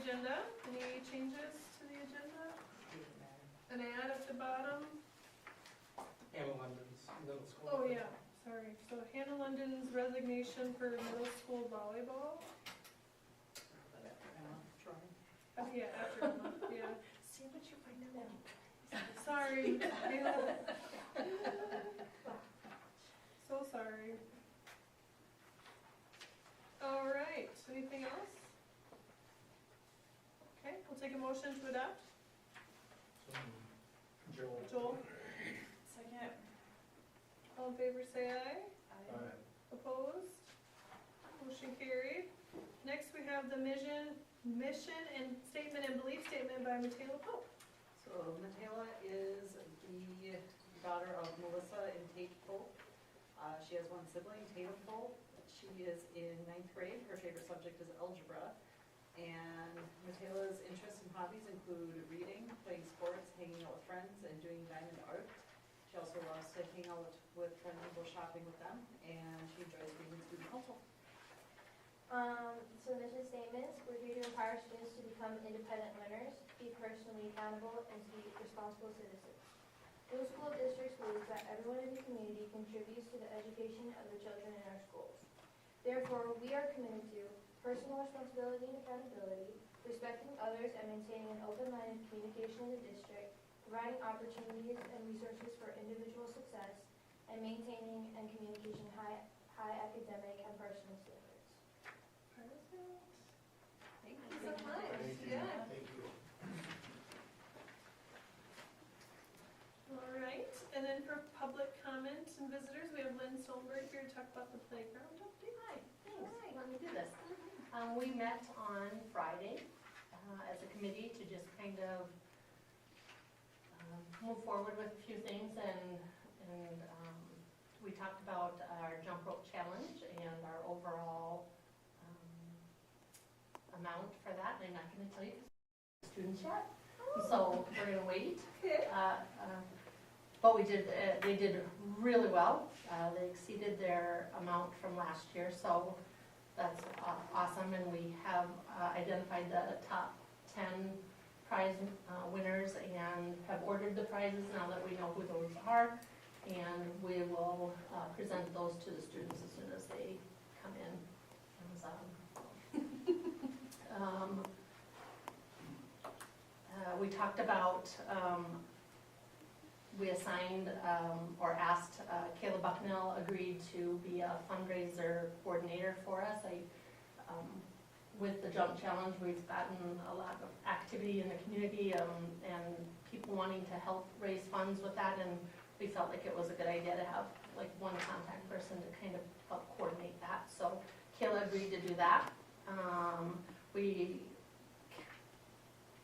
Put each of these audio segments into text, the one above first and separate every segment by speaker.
Speaker 1: agenda. Any changes to the agenda? An ad at the bottom.
Speaker 2: Hannah London's middle school.
Speaker 1: Oh yeah, sorry. So Hannah London's resignation for middle school volleyball. Yeah, after Emma, yeah.
Speaker 3: See what you're finding out.
Speaker 1: Sorry. Yeah. So sorry. All right, anything else? Okay, we'll take a motion to adopt.
Speaker 2: Joel.
Speaker 1: Joel,
Speaker 3: Second.
Speaker 1: all in favor say aye.
Speaker 2: Aye.
Speaker 1: Opposed? Motion carried. Next we have the mission and statement and belief statement by Michaela Pope.
Speaker 4: So Michaela is the daughter of Melissa and Tate Pope. She has one sibling, Tatum Pope. She is in 9th grade. Her favorite subject is algebra. And Michaela's interests and hobbies include reading, playing sports, hanging out with friends, and doing diamond art. She also loves to hang out with friends and go shopping with them, and she enjoys being in student council.
Speaker 5: So mission statements, we're here to empower students to become independent learners, be personally accountable, and to be responsible citizens. Deuel School District believes that everyone in the community contributes to the education of the children in our schools. Therefore, we are committed to personal responsibility and accountability, respecting others and maintaining an open-minded communication in the district, providing opportunities and resources for individual success, and maintaining and communication high academic and personal standards.
Speaker 1: Perfect.
Speaker 3: Thank
Speaker 1: you so much.
Speaker 2: Thank you.
Speaker 1: Yeah.
Speaker 2: Thank you.
Speaker 1: All right, and then for public comment and visitors, we have Lynn Stolberg here to talk about the playground update.
Speaker 6: Hi, thanks. Let me do this. We met on Friday as a committee to just kind of move forward with a few things, and we talked about our jump rope challenge and our overall amount for that. And I'm not going to tell you the students yet, so we're going to wait. But we did. They did really well. They exceeded their amount from last year, so that's awesome. And we have identified the top 10 prize winners and have ordered the prizes now that we know who those are. And we will present those to the students as soon as they come in. We talked about, we assigned or asked Kayla Bucknell agreed to be a fundraiser coordinator for us. With the jump challenge, we've gotten a lot of activity in the community and people wanting to help raise funds with that, and we felt like it was a good idea to have like one contact person to kind of help coordinate that. So Kayla agreed to do that. We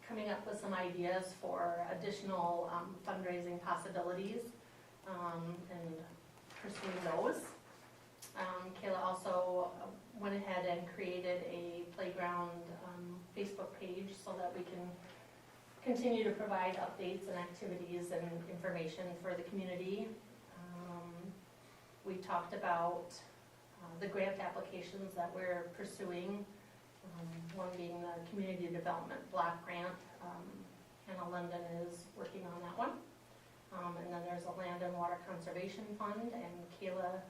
Speaker 6: coming up with some ideas for additional fundraising possibilities and pursuing those. Kayla also went ahead and created a playground Facebook page so that we can continue to provide updates and activities and information for the community. We talked about the grant applications that we're pursuing, one being the Community Development Block Grant. Hannah London is working on that one. And then there's a Land and Water Conservation Fund, and Kayla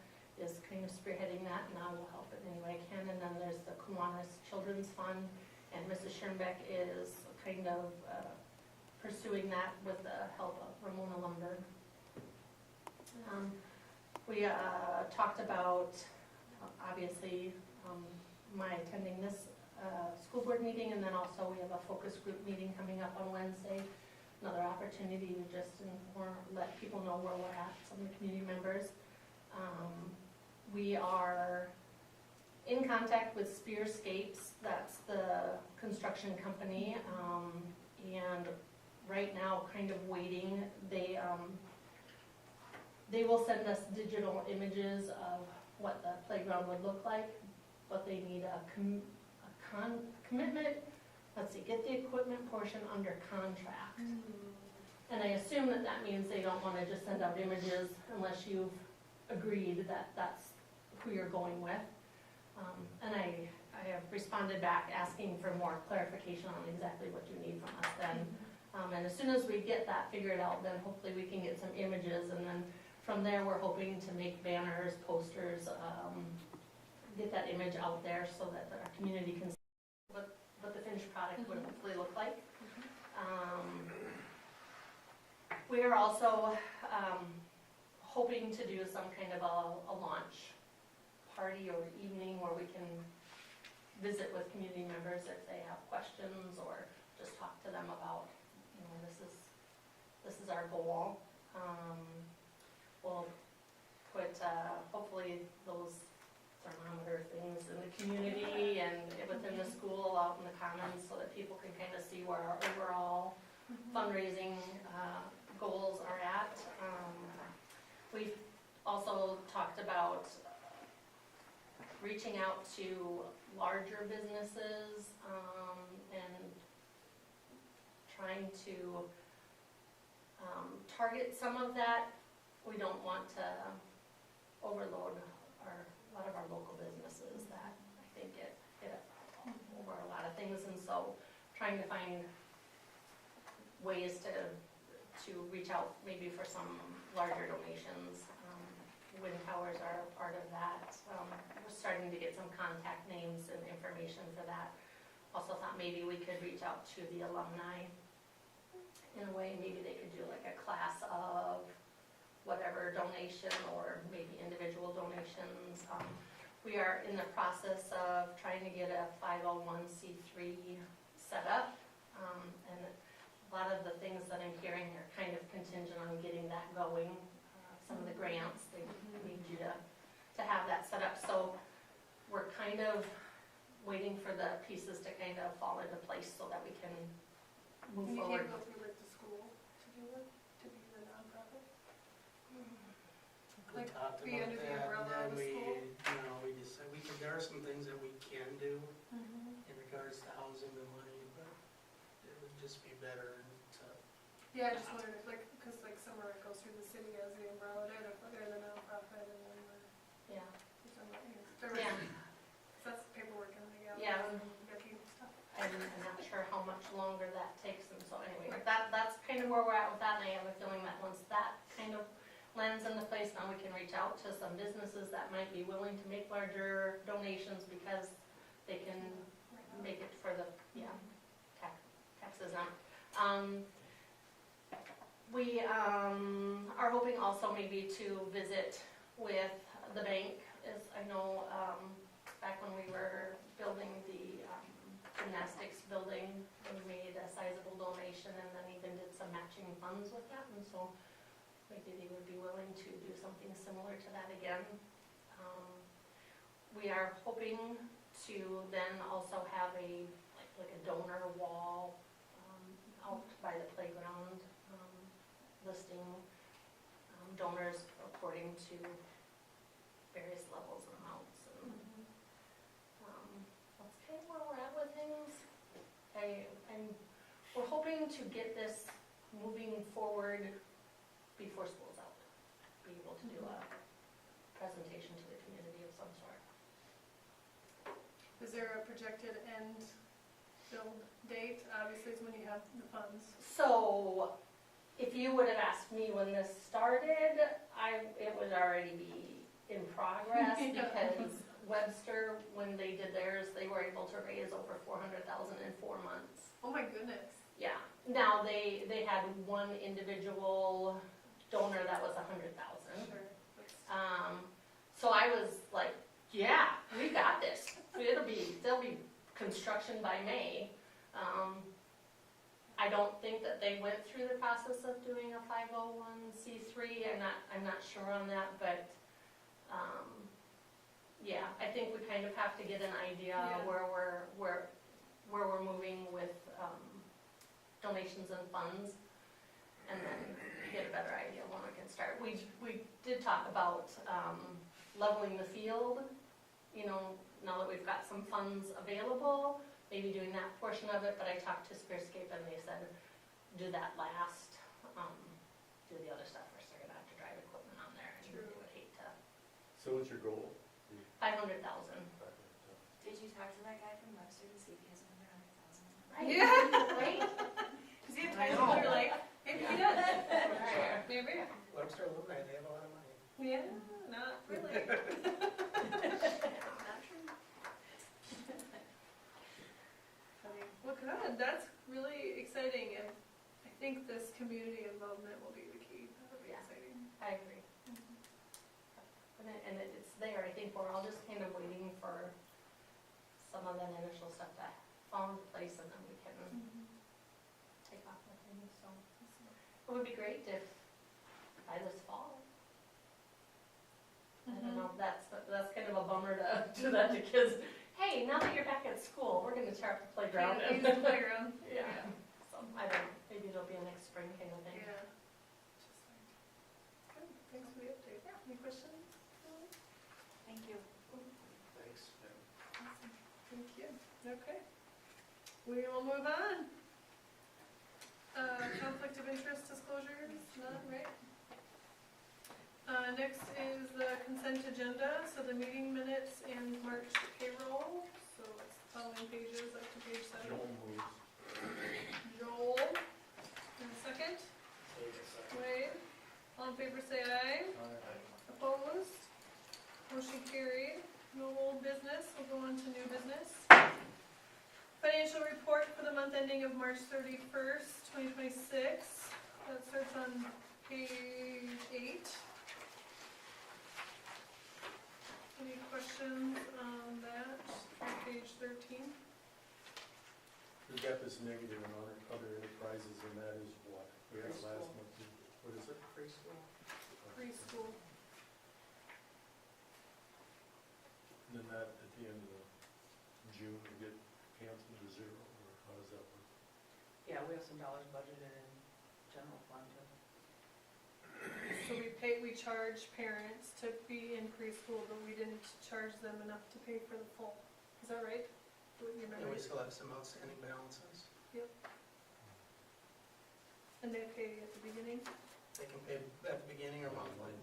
Speaker 6: is kind of spearheading that, and I will help in any way I can. And then there's the Kiwanis Children's Fund, and Mrs. Schirnbeck is kind of pursuing that with the help of Ramona Lumberg. We talked about, obviously, my attending this school board meeting, and then also we have a focus group meeting coming up on Wednesday. Another opportunity to just let people know where we're at, some of the community members. We are in contact with Spearscapes, that's the construction company, and right now kind of waiting. They will send us digital images of what the playground would look like, but they need a commitment. Let's see, get the equipment portion under contract. And I assume that that means they don't want to just send out images unless you've agreed that that's who you're going with. And I have responded back asking for more clarification on exactly what you need from us then. And as soon as we get that figured out, then hopefully we can get some images, and then from there, we're hoping to make banners, posters, get that image out there so that our community can see what the finished product would hopefully look like. We are also hoping to do some kind of a launch party or evening where we can visit with community members if they have questions, or just talk to them about, this is our goal. We'll put hopefully those thermometer things in the community and within the school, out in the commons, so that people can kind of see where our overall fundraising goals are at. We've also talked about reaching out to larger businesses and trying to target some of that. We don't want to overload a lot of our local businesses that I think get over a lot of things, and so trying to find ways to reach out maybe for some larger donations. Wind towers are a part of that. We're starting to get some contact names and information for that. Also thought maybe we could reach out to the alumni in a way. Maybe they could do like a class of whatever donation, or maybe individual donations. We are in the process of trying to get a 501c3 set up, and a lot of the things that I'm hearing are kind of contingent on getting that going. Some of the grants, they need you to have that set up, so we're kind of waiting for the pieces to kind of fall into place so that we can move
Speaker 1: And you
Speaker 6: forward.
Speaker 1: can't go through like the school to do it, to be the nonprofit?
Speaker 2: We
Speaker 1: Like,
Speaker 2: talked
Speaker 1: be
Speaker 2: about
Speaker 1: under the
Speaker 2: that,
Speaker 1: umbrella
Speaker 2: and
Speaker 1: of
Speaker 2: then
Speaker 1: the school?
Speaker 2: we decided, there are some things that we can do in regards to housing and money, but it would just be better to,
Speaker 1: Yeah, I just wondered if like, cause like somewhere it goes through the city as the umbrella, they're the nonprofit, and then we're,
Speaker 6: Yeah.
Speaker 1: yeah.
Speaker 6: Yeah.
Speaker 1: That's paperwork and legality.
Speaker 6: Yeah.
Speaker 1: And yucky stuff.
Speaker 6: I'm not sure how much longer that takes, and so anyway, that's kind of where we're at with that, and I have a feeling that once that kind of lands into place, now we can reach out to some businesses that might be willing to make larger donations because they can make it for the, tax exempt. We are hoping also maybe to visit with the bank, as I know back when we were building the gymnastics building, we made a sizable donation and then even did some matching funds with that, and so maybe they would be willing to do something similar to that again. We are hoping to then also have like a donor wall out by the playground, listing donors according to various levels and amounts, and that's kind of where we're at with things. We're hoping to get this moving forward before school's out, be able to do a presentation to the community of some sort.
Speaker 1: Is there a projected end build date? Obviously, it's when you have the funds.
Speaker 6: So, if you would have asked me when this started, it would already be in progress because Webster, when they did theirs, they were able to raise over $400,000 in 4 months.
Speaker 1: Oh my goodness.
Speaker 6: Yeah. Now they had one individual donor that was $100,000.
Speaker 1: Sure.
Speaker 6: So I was like, yeah, we got this. There'll be construction by May. I don't think that they went through the process of doing a 501c3. I'm not sure on that, but yeah, I think we kind of have to get an idea where we're moving with donations and funds, and then get a better idea when we can start. We did talk about leveling the field, now that we've got some funds available, maybe doing that portion of it, but I talked to Spearscape and they said, do that last, do the other stuff first, they're gonna have to drive equipment on there, and they would hate to.
Speaker 7: So what's your goal?
Speaker 6: 500,000.
Speaker 3: Did you talk to that
Speaker 1: Yeah.
Speaker 6: Right?
Speaker 1: Does he have times when you're like, maybe he does? Maybe.
Speaker 2: Webster alumni, they have a lot of money.
Speaker 1: Yeah, not really. Well, good, that's really exciting, and I think this community involvement will be the key, that'll be
Speaker 6: Yeah.
Speaker 1: exciting.
Speaker 6: I agree. And it's there, I think we're all just kind of waiting for some of that initial stuff to fall into place, and then we can take off with things, so. It would be great if by this fall. I don't know, that's kind of a bummer to that to kids. Hey, now that you're back at school, we're gonna tear up the playground.
Speaker 1: Yeah, use the playground.
Speaker 6: Yeah, so, I don't know, maybe it'll be a next spring kind of thing.
Speaker 1: Yeah. Good, thanks for the update. Any questions?
Speaker 3: Thank you.
Speaker 2: Thanks.
Speaker 1: Awesome. Thank you. Okay. We will move on. Conflict of interest disclosures, none, right? Next is the consent agenda, so the meeting minutes and March payroll. So it's the following pages up to page 7.
Speaker 7: Joel moves.
Speaker 1: Joel, and a second. Wade. All in favor say aye. Opposed? Motion carried. No old business, we'll go on to new business. Financial report for the month ending of March 31st, 2026. That starts on page 8. Any questions on that? Page 13.
Speaker 7: We've got this negative in other enterprises, and that is what? We had it last
Speaker 4: Preschool.
Speaker 7: month. What is it?
Speaker 2: Preschool.
Speaker 1: Preschool.
Speaker 7: And then that, at the end of June, we get canceled to zero, or how does that work?
Speaker 4: Yeah, we have some dollars budgeted in general fund to
Speaker 1: So we charge parents to be in preschool, but we didn't charge them enough to pay for the full. Is that right? Do you
Speaker 2: And
Speaker 1: remember?
Speaker 2: we still have some outstanding balances.
Speaker 1: And they pay at the beginning?
Speaker 2: They can pay at the beginning or monthly.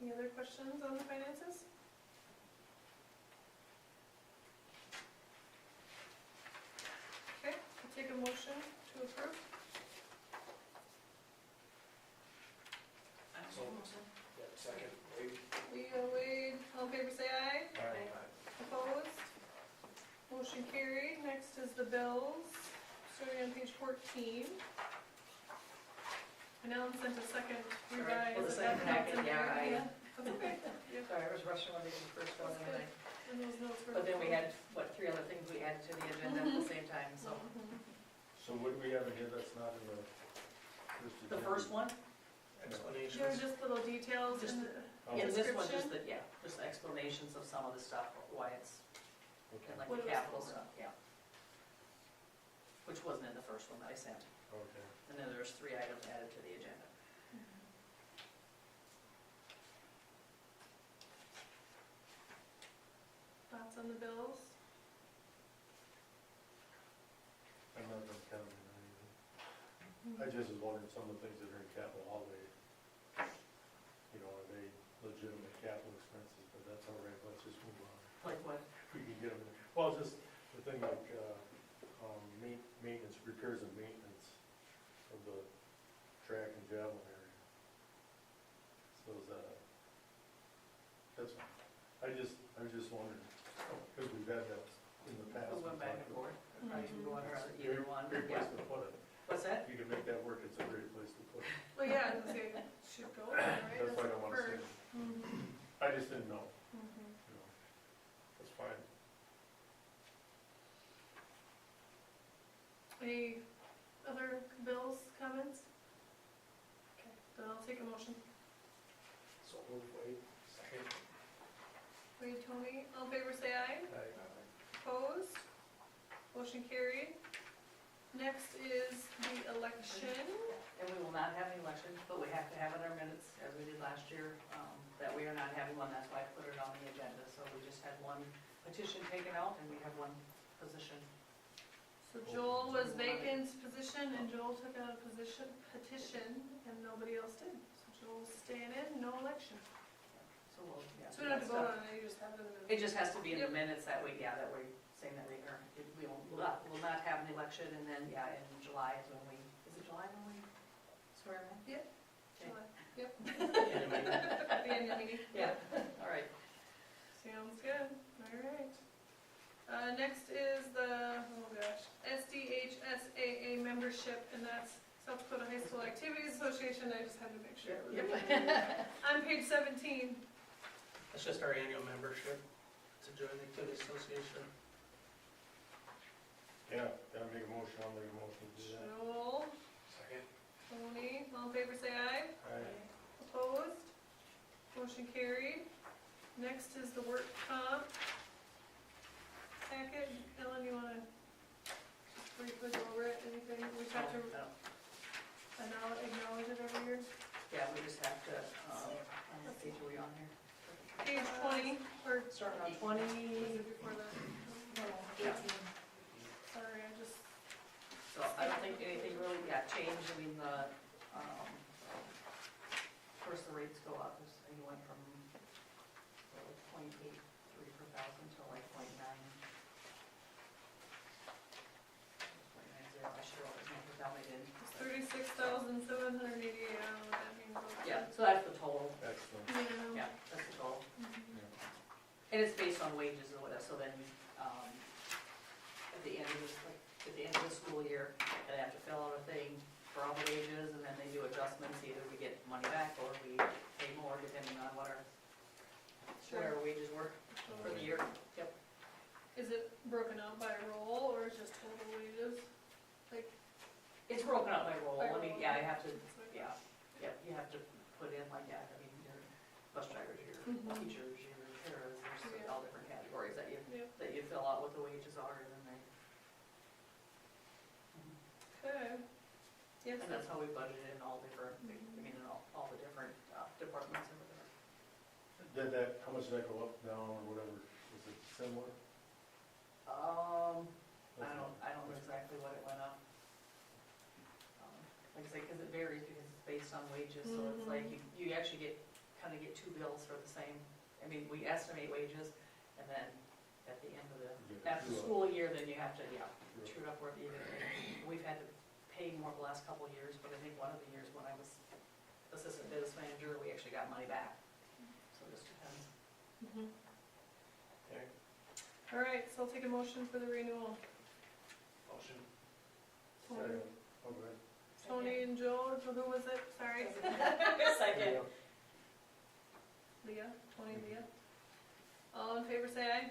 Speaker 1: Any other questions on the finances? Okay, I'll take a motion to approve.
Speaker 7: Second.
Speaker 1: Leo, Wade, all in favor say aye.
Speaker 7: Aye.
Speaker 1: Opposed? Motion carried. Next is the bills, starting on page 14. And Ellen sent a second revised.
Speaker 4: For the
Speaker 1: Is
Speaker 4: second
Speaker 1: that
Speaker 4: packet,
Speaker 1: in
Speaker 4: yeah,
Speaker 1: there? That's okay. Yeah,
Speaker 4: Sorry, I was rushing when they did the first one,
Speaker 1: That's
Speaker 4: and
Speaker 1: and those notes were.
Speaker 4: but then we had, what, 3 other things we added to the agenda at the same time, so.
Speaker 1: Mhm.
Speaker 7: So what do we have in here that's not in the first agenda?
Speaker 4: The first one,
Speaker 1: There were
Speaker 2: Explanations.
Speaker 1: just little details
Speaker 4: Just
Speaker 1: in the,
Speaker 7: Oh,
Speaker 4: yeah, this one,
Speaker 1: Description?
Speaker 4: just explanations of some of the stuff, why it's,
Speaker 7: okay,
Speaker 4: like
Speaker 1: What
Speaker 4: the
Speaker 1: it was
Speaker 4: capital
Speaker 1: for.
Speaker 4: stuff, yeah. Which wasn't in the first one that I sent,
Speaker 7: okay.
Speaker 4: and then there's 3 items added to the agenda.
Speaker 1: thoughts on the bills?
Speaker 7: I'm not gonna count it or anything. I just was wondering, some of the things that are in capital outlay, you know, are they legitimate capital expenses, but that's all right, let's just move on.
Speaker 4: Like what?
Speaker 7: We can get them, well, just the thing like, maintenance, repairs and maintenance of the track and javelin area. So is that, that's, I was just wondering, because we've had that in the past.
Speaker 4: We went back and forth, probably can go under either one,
Speaker 7: Great
Speaker 4: yeah.
Speaker 7: place to put it.
Speaker 4: What's that?
Speaker 7: If you can make that work, it's a great place to put it.
Speaker 1: Well, yeah, I was gonna say, it should go there, right?
Speaker 7: That's why I don't want to say
Speaker 1: preferred.
Speaker 7: it.
Speaker 1: Mhm.
Speaker 7: I just didn't know,
Speaker 1: Mhm.
Speaker 7: you know. That's fine.
Speaker 1: Any other bills, comments? Okay, then I'll take a motion.
Speaker 7: So move, wait. Second.
Speaker 1: Wade, Tony, all in favor say aye. Opposed? Motion carried. Next is the election.
Speaker 4: And we will not have an election, but we have to have in our minutes, as we did last year, that we are not having one, that's why I put it on the agenda. So we just had one petition taken out, and we have one position.
Speaker 1: So Joel was vacant position, and Joel took out a petition, and nobody else did. So Joel's staying in, no election.
Speaker 4: So we'll, yeah.
Speaker 1: So we don't have to vote on it, you just have it in the minutes.
Speaker 4: It just has to be in the
Speaker 1: Yep.
Speaker 4: minutes that way, yeah, that we're saying that we, or we will not have an election, and then, yeah, in July is when we, is it July when we swear in?
Speaker 1: Yep.
Speaker 4: Okay.
Speaker 1: July. Yep.
Speaker 2: Anyway,
Speaker 1: At the annual meeting.
Speaker 4: Yeah, all right.
Speaker 1: Sounds good, alright. Next is the, oh gosh, SDHSAA membership, and that's South Dakota High School Activities Association, I just had to make sure. it was
Speaker 4: Yep.
Speaker 1: on page 17.
Speaker 2: it's just our annual membership to join the activity association.
Speaker 7: Yeah, gotta make a motion, I'll make a motion to do that.
Speaker 1: Joel,
Speaker 2: Second.
Speaker 1: Tony, all in favor say aye. Opposed? Motion carried. Next is the work comp packet. Ellen, you wanna just briefly go over it, anything, we have to acknowledge it every year?
Speaker 4: Yeah, we just have to, on what page are we on here?
Speaker 1: Page 20, or
Speaker 4: Starting on
Speaker 1: was
Speaker 4: 20.
Speaker 1: it before that?
Speaker 4: Yeah.
Speaker 1: Sorry, I just,
Speaker 4: So I don't think anything really, changed, I mean, the, first the rates go up, you went from 0.83 per thousand to like 0.9. 0.90, I should always make it down, I didn't.
Speaker 1: it's 36,788, I don't know what that means. but-
Speaker 4: Yeah, so that's the total,
Speaker 7: Excellent.
Speaker 1: Yeah.
Speaker 4: yeah, that's the total.
Speaker 1: Mhm.
Speaker 4: And it's based on wages or whatever, so then, at the end of this, like, at the end of the school year, they have to fill out a thing for all the wages, and then they do adjustments, either we get money back or we pay more depending on what our wages were for the year. Yep.
Speaker 1: Is it broken out by role, or is it just total wages? Like,
Speaker 4: It's broken up by role,
Speaker 1: By
Speaker 4: I mean,
Speaker 1: role.
Speaker 4: yeah, I have to,
Speaker 1: it's like-
Speaker 4: yeah, you have to put in like, I mean, your bus drivers, your
Speaker 1: Mhm.
Speaker 4: teachers, your paras, there's
Speaker 1: Yeah.
Speaker 4: all different categories that you,
Speaker 1: Yep.
Speaker 4: that you fill out what the wages are, and then they.
Speaker 1: Okay. Yes.
Speaker 4: And that's how we budgeted in all different, I
Speaker 1: Mhm.
Speaker 4: mean, in all the different departments and whatever.
Speaker 7: Did that, how much did that go up, down, or whatever, was it similar?
Speaker 4: I don't know exactly what it went up. Like I say, because it varies, because it's based on wages, so it's like, you actually kind of get two bills for the same. I mean, we estimate wages, and then at the end of
Speaker 7: You
Speaker 4: the,
Speaker 7: get
Speaker 4: after
Speaker 7: two up.
Speaker 4: school year, then you have to,
Speaker 7: Sure.
Speaker 4: true up where the, we've had to pay more the last couple of years, but I think one of the years when I was assistant business manager, we actually got money back. So it just depends.
Speaker 1: Mhm.
Speaker 2: Okay.
Speaker 1: All right, so I'll take a motion for the renewal.
Speaker 2: Motion.
Speaker 1: Tony-
Speaker 7: Okay.
Speaker 1: Tony and Joe, who was it? Sorry.
Speaker 4: Second.
Speaker 1: Leah, Tony and Leah. All in favor say aye.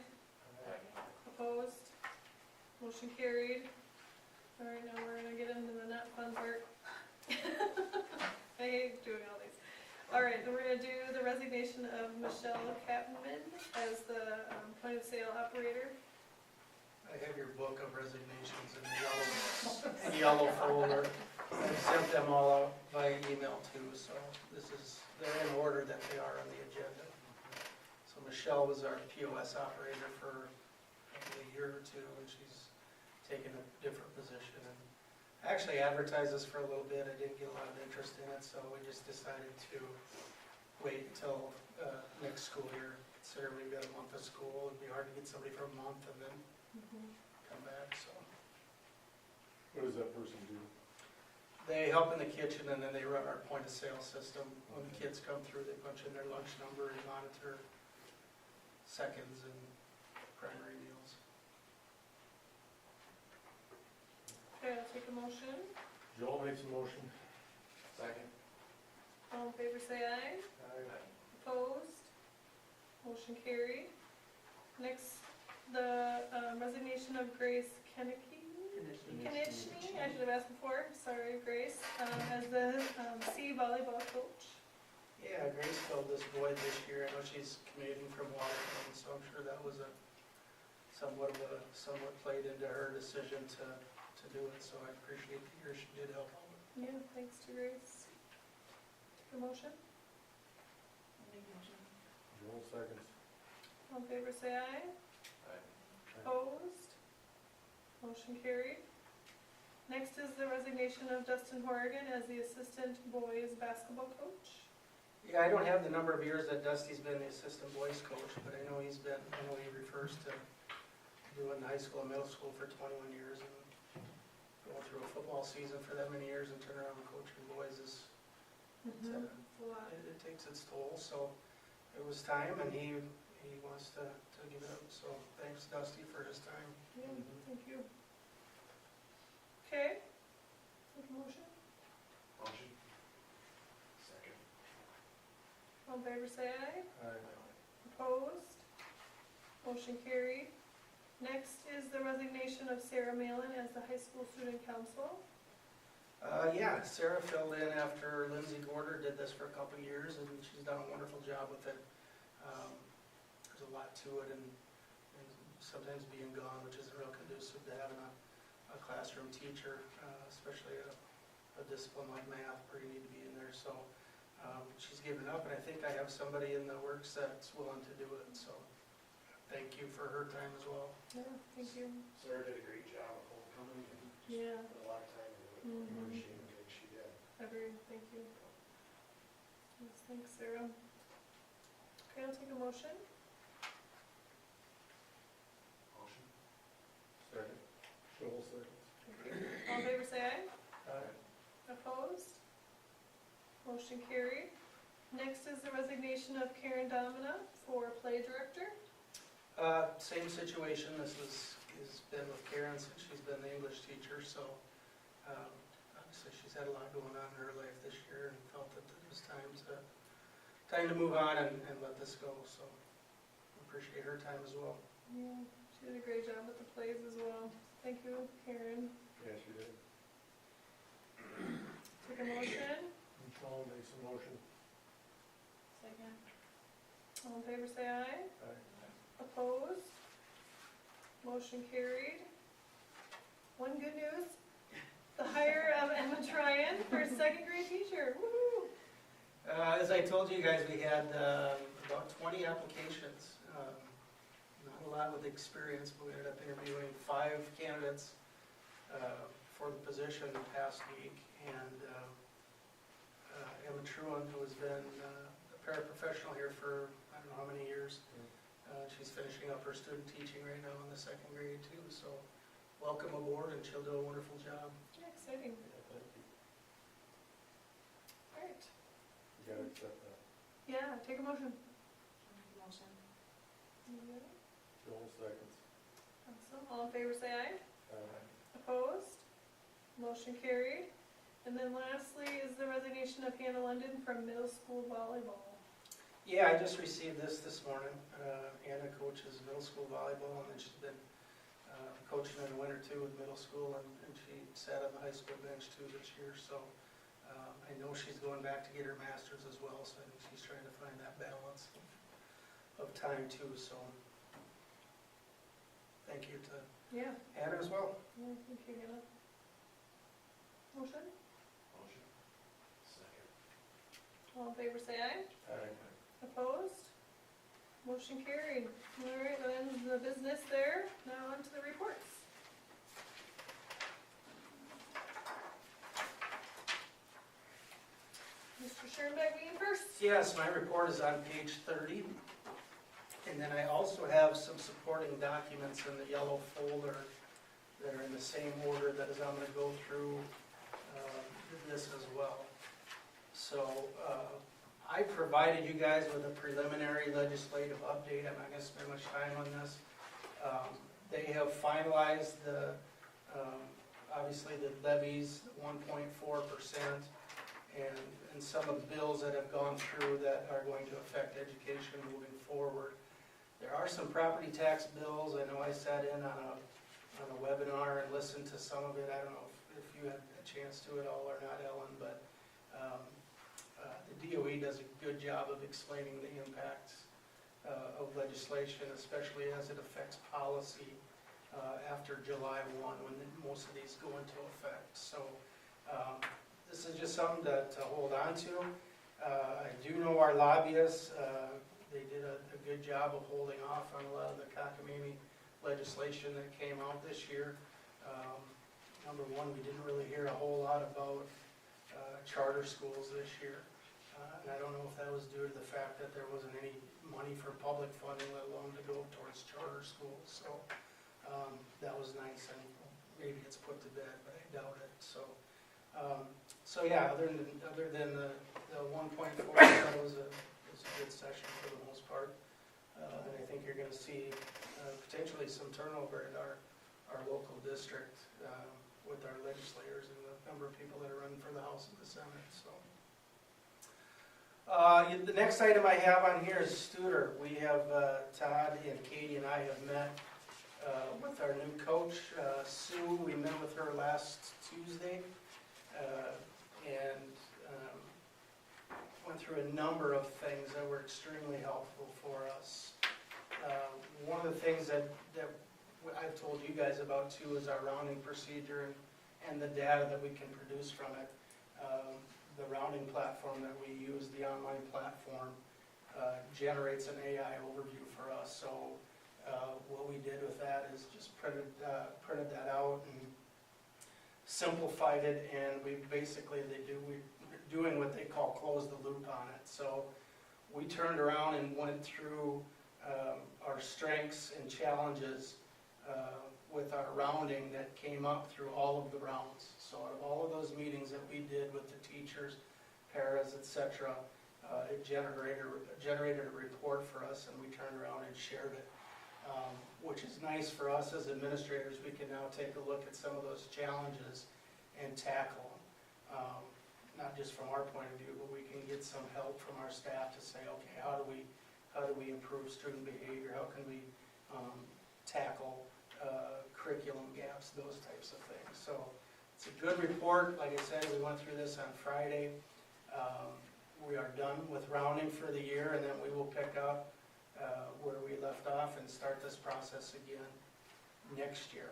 Speaker 1: Opposed? Motion carried. All right, now we're gonna get into the not fun part. I hate doing all these. All right, then we're gonna do the resignation of Michelle Capman as the point of sale operator.
Speaker 2: I have your book of resignations in the yellow folder. I sent them all out via email too, so they're in order that they are on the agenda. So Michelle was our POS operator for probably a year or two, and she's taken a different position. And I actually advertised this for a little bit, I didn't get a lot of interest in it, so we just decided to wait until next school year. Considering we've got a month of school, it'd be hard to get somebody for a month and then come back, so.
Speaker 7: What does that person do?
Speaker 2: They help in the kitchen and then they run our point of sale system. When the kids come through, they punch in their lunch number and monitor seconds and primary meals.
Speaker 1: Okay, I'll take a motion.
Speaker 7: Joel makes a motion.
Speaker 2: Second.
Speaker 1: All in favor say aye. Opposed? Motion carried. Next, the resignation of Grace Kenicky, I should have asked before, sorry, Grace, as the C volleyball coach.
Speaker 2: Yeah, Grace filled this void this year. I know she's commuting from Washington, so I'm sure that was somewhat played into her decision to do it, so I appreciate the year she did help out.
Speaker 1: Yeah, thanks to Grace. Take a motion.
Speaker 7: Joel seconds.
Speaker 1: All in favor say aye. Opposed? Motion carried. Next is the resignation of Dustin Horrigan as the assistant boys basketball coach.
Speaker 2: Yeah, I don't have the number of years that Dusty's been the assistant boys coach, but I know he refers to doing high school and middle school for 21 years and going through a football season for that many years and turn around and coaching boys is,
Speaker 1: It's a lot.
Speaker 2: it takes its toll, so it was time and he wants to give it up, so thanks Dusty for his time.
Speaker 1: Yeah, thank you. Okay, take a motion.
Speaker 8: Motion. Second.
Speaker 1: All in favor say aye.
Speaker 7: Aye.
Speaker 1: Opposed? Motion carried. Next is the resignation of Sarah Malin as the high school student council.
Speaker 2: Yeah, Sarah filled in after Lindsay Gorder did this for a couple of years and she's done a wonderful job with it. There's a lot to it and sometimes being gone, which isn't real conducive to having a classroom teacher, especially a discipline like math where you need to be in there. So she's given up and I think I have somebody in the works that's willing to do it. So thank you for her time as well.
Speaker 1: Yeah, thank you.
Speaker 8: Sarah did a great job of homecoming and
Speaker 1: Yeah,
Speaker 8: put a lot of time into it.
Speaker 1: Mhm.
Speaker 8: She did what she did.
Speaker 1: agreed, thank you. Yes, thanks, Sarah. Okay, I'll take a motion.
Speaker 8: Motion.
Speaker 7: Second. Joel seconds.
Speaker 1: All in favor say aye.
Speaker 7: Aye.
Speaker 1: Opposed? Motion carried. Next is the resignation of Karen Domina for play director.
Speaker 2: Same situation, this has been with Karen since she's been the English teacher, so obviously she's had a lot going on in her life this year and felt that it was time to move on and let this go, so appreciate her time as well.
Speaker 1: Yeah, she did a great job with the plays as well. Thank you, Karen.
Speaker 7: Yeah, she did.
Speaker 1: Take a motion.
Speaker 7: Paul makes a motion.
Speaker 1: Second. All in favor say aye.
Speaker 7: Aye.
Speaker 1: Opposed? Motion carried. One good news, the hire of Emma Tryon for second grade teacher. Woo!
Speaker 2: As I told you guys, we had about 20 applications. Not a lot with experience, but we ended up interviewing 5 candidates for the position the past week. And Emma Tryon, who has been a paraprofessional here for I don't know how many years, she's finishing up her student teaching right now in the second grade too. So welcome aboard, and she'll do a wonderful job.
Speaker 1: Yeah, exciting.
Speaker 7: Yeah, thank you.
Speaker 1: All right.
Speaker 7: You gotta accept that.
Speaker 1: Yeah, take a motion.
Speaker 3: Motion.
Speaker 7: Joel seconds.
Speaker 1: Awesome. All in favor say aye.
Speaker 7: Aye.
Speaker 1: Opposed? Motion carried. And then lastly is the resignation of Hannah London from middle school volleyball.
Speaker 2: Yeah, I just received this morning. Anna coaches middle school volleyball, and then she's been coaching in the winter too with middle school, and she sat on the high school bench too this year. So I know she's going back to get her master's as well, so I think she's trying to find that balance of time too. So thank you to
Speaker 1: Yeah.
Speaker 2: Anna as well.
Speaker 1: Yeah, thank you, Hannah. Motion?
Speaker 8: Motion. Second.
Speaker 1: All in favor say aye.
Speaker 7: Aye.
Speaker 1: Opposed? Motion carried. All right, that ends the business there. Now on to the reports. Mr. Schoenbeck being first.
Speaker 2: Yes, my report is on page 30. And then I also have some supporting documents in the yellow folder that are in the same order that as I'm going to go through this as well. So I provided you guys with a preliminary legislative update. I'm not going to spend much time on this. They have finalized obviously the levies, 1.4%, and some of the bills that have gone through that are going to affect education moving forward. There are some property tax bills. I know I sat in on a webinar and listened to some of it. I don't know if you had a chance to it all or not, Ellen, but the DOE does a good job of explaining the impacts of legislation, especially as it affects policy after July 1 when most of these go into effect. So this is just something to hold on to. I do know our lobbyists, they did a good job of holding off on a lot of the cockamamie legislation that came out this year. Number one, we didn't really hear a whole lot about charter schools this year. And I don't know if that was due to the fact that there wasn't any money for public funding, let alone to go towards charter schools, so, that was nice, and maybe it's put to bed, but I doubt it, so. So yeah, other than the 1.4, that was a good session for the most part. And I think you're gonna see, potentially some turnover in our local district, with our legislators and the number of people that are running for the House and the Senate, so. The next item I have on here is Studer. We have, Todd and Katie and I have met with our new coach, Sue. We met with her last Tuesday and went through a number of things that were extremely helpful for us. One of the things that I've told you guys about too is our rounding procedure and the data that we can produce from it. The rounding platform that we use, the online platform, generates an AI overview for us. So what we did with that is just printed that out and simplified it, and we basically we're doing what they call close the loop on it. So we turned around and went through our strengths and challenges with our rounding that came up through all of the rounds. So out of all of those meetings that we did with the teachers, paras, etc., it generated a report for us, and we turned around and shared it, which is nice for us as administrators. We can now take a look at some of those challenges and tackle them. Not just from our point of view, but we can get some help from our staff to say, okay, how do we improve student behavior? How can we tackle curriculum gaps, those types of things. So it's a good report. Like I said, we went through this on Friday. We are done with rounding for the year, and then we will pick up where we left off and start this process again next year.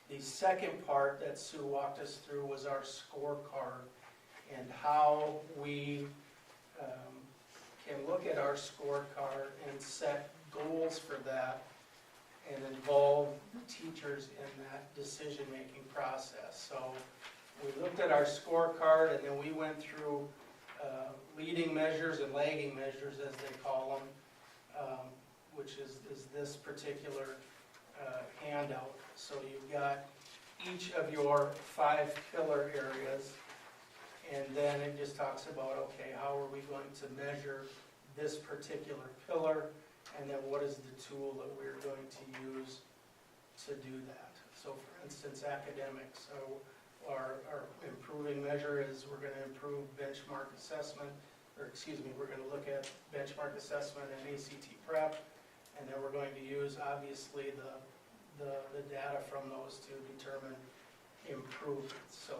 Speaker 2: The second part that Sue walked us through was our scorecard and how we can look at our scorecard and set goals for that and involve teachers in that decision-making process. So we looked at our scorecard, and then we went through leading measures and lagging measures, as they call them, which is this particular handout. So you've got each of your 5 pillar areas, and then it just talks about, okay, how are we going to measure this particular pillar, and then what is the tool that we're going to use to do that. So for instance, academics. So our improving measure is we're going to improve benchmark assessment, we're going to look at benchmark assessment and ACT prep, and then we're going to use obviously the data from those to determine improvements. So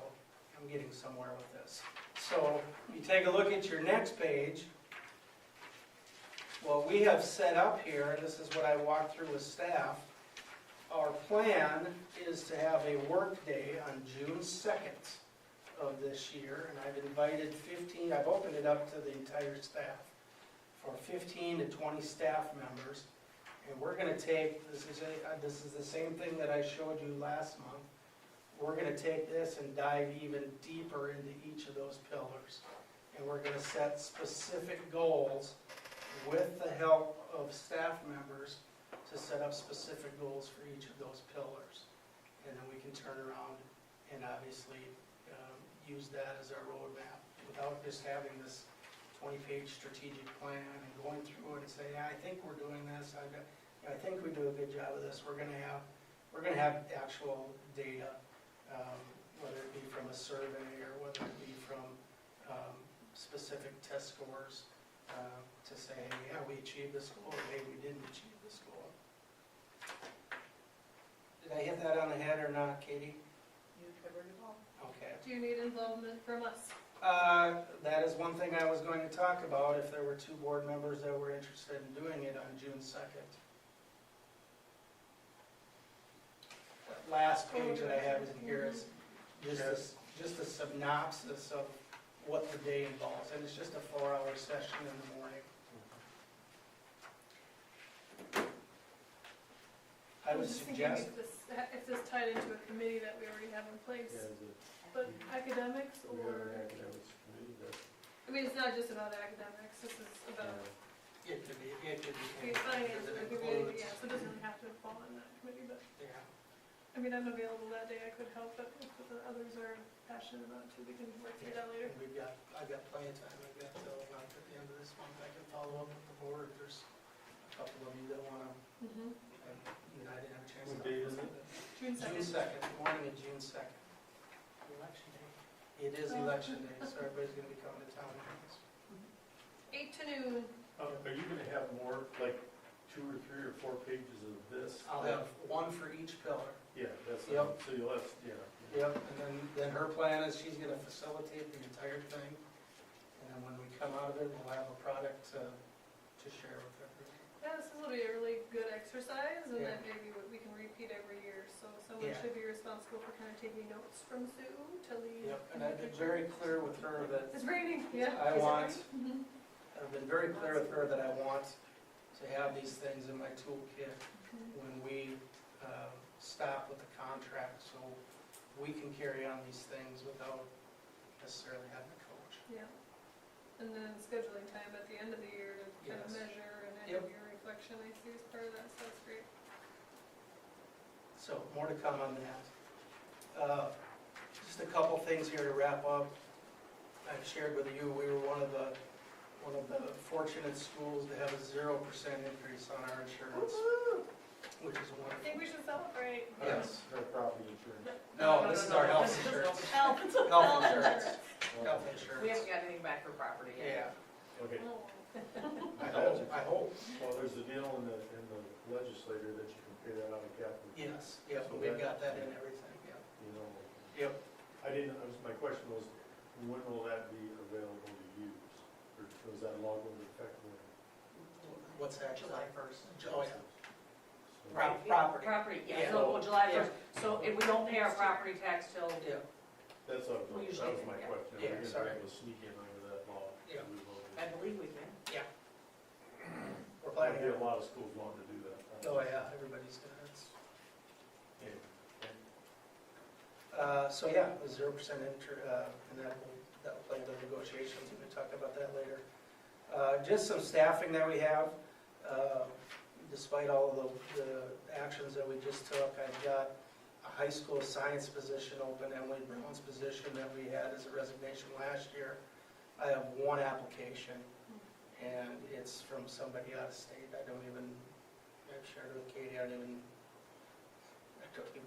Speaker 2: I'm getting somewhere with this. So you take a look at your next page. What we have set up here, and this is what I walked through with staff, our plan is to have a work day on June 2nd of this year, and I've invited 15, I've opened it up to the entire staff, for 15 to 20 staff members, and we're going to take, this is the same thing that I showed you last month, we're going to take this and dive even deeper into each of those pillars, and we're going to set specific goals with the help of staff members to set up specific goals for each of those pillars. And then we can turn around and obviously use that as our roadmap without just having this 20-page strategic plan and going through it and say, yeah, I think we're doing this. I think we do a good job of this. We're going to have actual data, whether it be from a survey or whether it be from specific test scores. To say, yeah, we achieved this goal, or maybe we didn't achieve this goal. Did I hit that on the head or not, Katie?
Speaker 4: You covered it all.
Speaker 2: Okay.
Speaker 1: Do you need involvement from us?
Speaker 2: That is one thing I was going to talk about, if there were 2 board members that were interested in doing it on June 2nd. That last page that I have in here is just a synopsis of what the day involves, and it's just a 4-hour session in the morning. I would
Speaker 1: was just thinking
Speaker 2: suggest,
Speaker 1: if this tied into a committee that we already have in place,
Speaker 7: Yeah,
Speaker 1: but academics
Speaker 7: we have
Speaker 1: or,
Speaker 7: an academics committee that
Speaker 1: I mean, it's not just about academics, this is about
Speaker 2: It could be
Speaker 1: finance,
Speaker 2: it
Speaker 1: it could be,
Speaker 2: includes,
Speaker 1: yeah, so it doesn't really have to fall on that committee, but,
Speaker 2: yeah.
Speaker 1: I mean, I'm available that day, I could help, but if the others are passionate about it too, we can work through that later.
Speaker 2: And I've got plenty of time, I've got till about at the end of this month, I can follow up with the board, if there's a couple of you that wanna, I didn't have a chance to.
Speaker 7: What date is it?
Speaker 1: June
Speaker 2: June
Speaker 1: 2nd.
Speaker 2: second, morning of June second.
Speaker 4: Election day.
Speaker 2: It is
Speaker 1: Oh.
Speaker 2: election day, so everybody's gonna be coming to town meetings.
Speaker 1: 8 to noon.
Speaker 7: Are you gonna have more, like, 2 or 3 or 4 pages of this?
Speaker 2: I'll have one for each pillar.
Speaker 7: Yeah, that's,
Speaker 2: Yep.
Speaker 7: so you'll have, yeah.
Speaker 2: Yep, and then her plan is she's gonna facilitate the entire thing. And then when we come out of it, we'll have a product to share with everybody.
Speaker 1: Yeah, this will be a really good exercise, and
Speaker 2: Yeah.
Speaker 1: then maybe we can repeat every year, so someone
Speaker 2: Yeah.
Speaker 1: should be responsible for kind of taking notes from Sue to lead.
Speaker 2: Yep, and I've been very clear with her that
Speaker 1: It's very neat, yeah.
Speaker 2: I
Speaker 1: Is it
Speaker 2: want-
Speaker 1: right? Mhm.
Speaker 2: I've been very clear with her that I want to have these things in my toolkit when we stop with the contract, so we can carry on these things without necessarily having a coach.
Speaker 1: Yeah. And then scheduling time at the end of the year to kind of
Speaker 2: Yes.
Speaker 1: measure and
Speaker 2: Yep.
Speaker 1: end your reflection, I see as part of that, so that's great.
Speaker 2: So more to come on that. Just a couple things here to wrap up. I've shared with you, we were one of the fortunate schools to have a 0% increase on our insurance, which is
Speaker 1: I
Speaker 2: wonderful.
Speaker 1: think we should celebrate.
Speaker 2: Yes.
Speaker 7: Our property insurance.
Speaker 2: No, this is our health insurance.
Speaker 4: Health.
Speaker 2: Health insurance. Health
Speaker 3: We
Speaker 2: insurance.
Speaker 3: haven't got anything back for property yet.
Speaker 2: Yeah,
Speaker 7: Okay,
Speaker 1: Oh.
Speaker 2: I hope.
Speaker 7: well, there's a deal in the legislature that you can pay that out of capital,
Speaker 2: Yes, yep, we've got that in everything, yeah.
Speaker 7: you know.
Speaker 2: Yep.
Speaker 7: My question was, when will that be available to use? Or was that law going to affect when?
Speaker 2: What's that?
Speaker 3: July 1st.
Speaker 2: Oh, yeah.
Speaker 7: So-
Speaker 2: Property.
Speaker 3: Property,
Speaker 2: Yeah.
Speaker 3: yeah, so, well, July 1st. So if we don't pay our property tax till,
Speaker 2: Yeah,
Speaker 7: That's what,
Speaker 3: We
Speaker 7: that
Speaker 3: usually
Speaker 7: was
Speaker 3: do,
Speaker 7: my
Speaker 3: yeah.
Speaker 7: question.
Speaker 2: Yeah,
Speaker 7: Are we gonna
Speaker 2: sorry.
Speaker 7: be able to sneak in under that law?
Speaker 2: Yeah.
Speaker 7: We voted.
Speaker 3: I believe we can.
Speaker 2: we're
Speaker 7: Might
Speaker 2: planning.
Speaker 7: be a lot of schools wanting to do that.
Speaker 2: Oh, yeah, everybody's gonna, it's.
Speaker 7: Yeah.
Speaker 2: So yeah, the 0% and that will play into the negotiations, we can talk about that later. Just some staffing that we have, despite all of the actions that we just took, I've got a high school science position open, Emily Brown's position that we had as a resignation last year. I have one application, and it's from somebody out of state. I've shared it with Katie, I don't even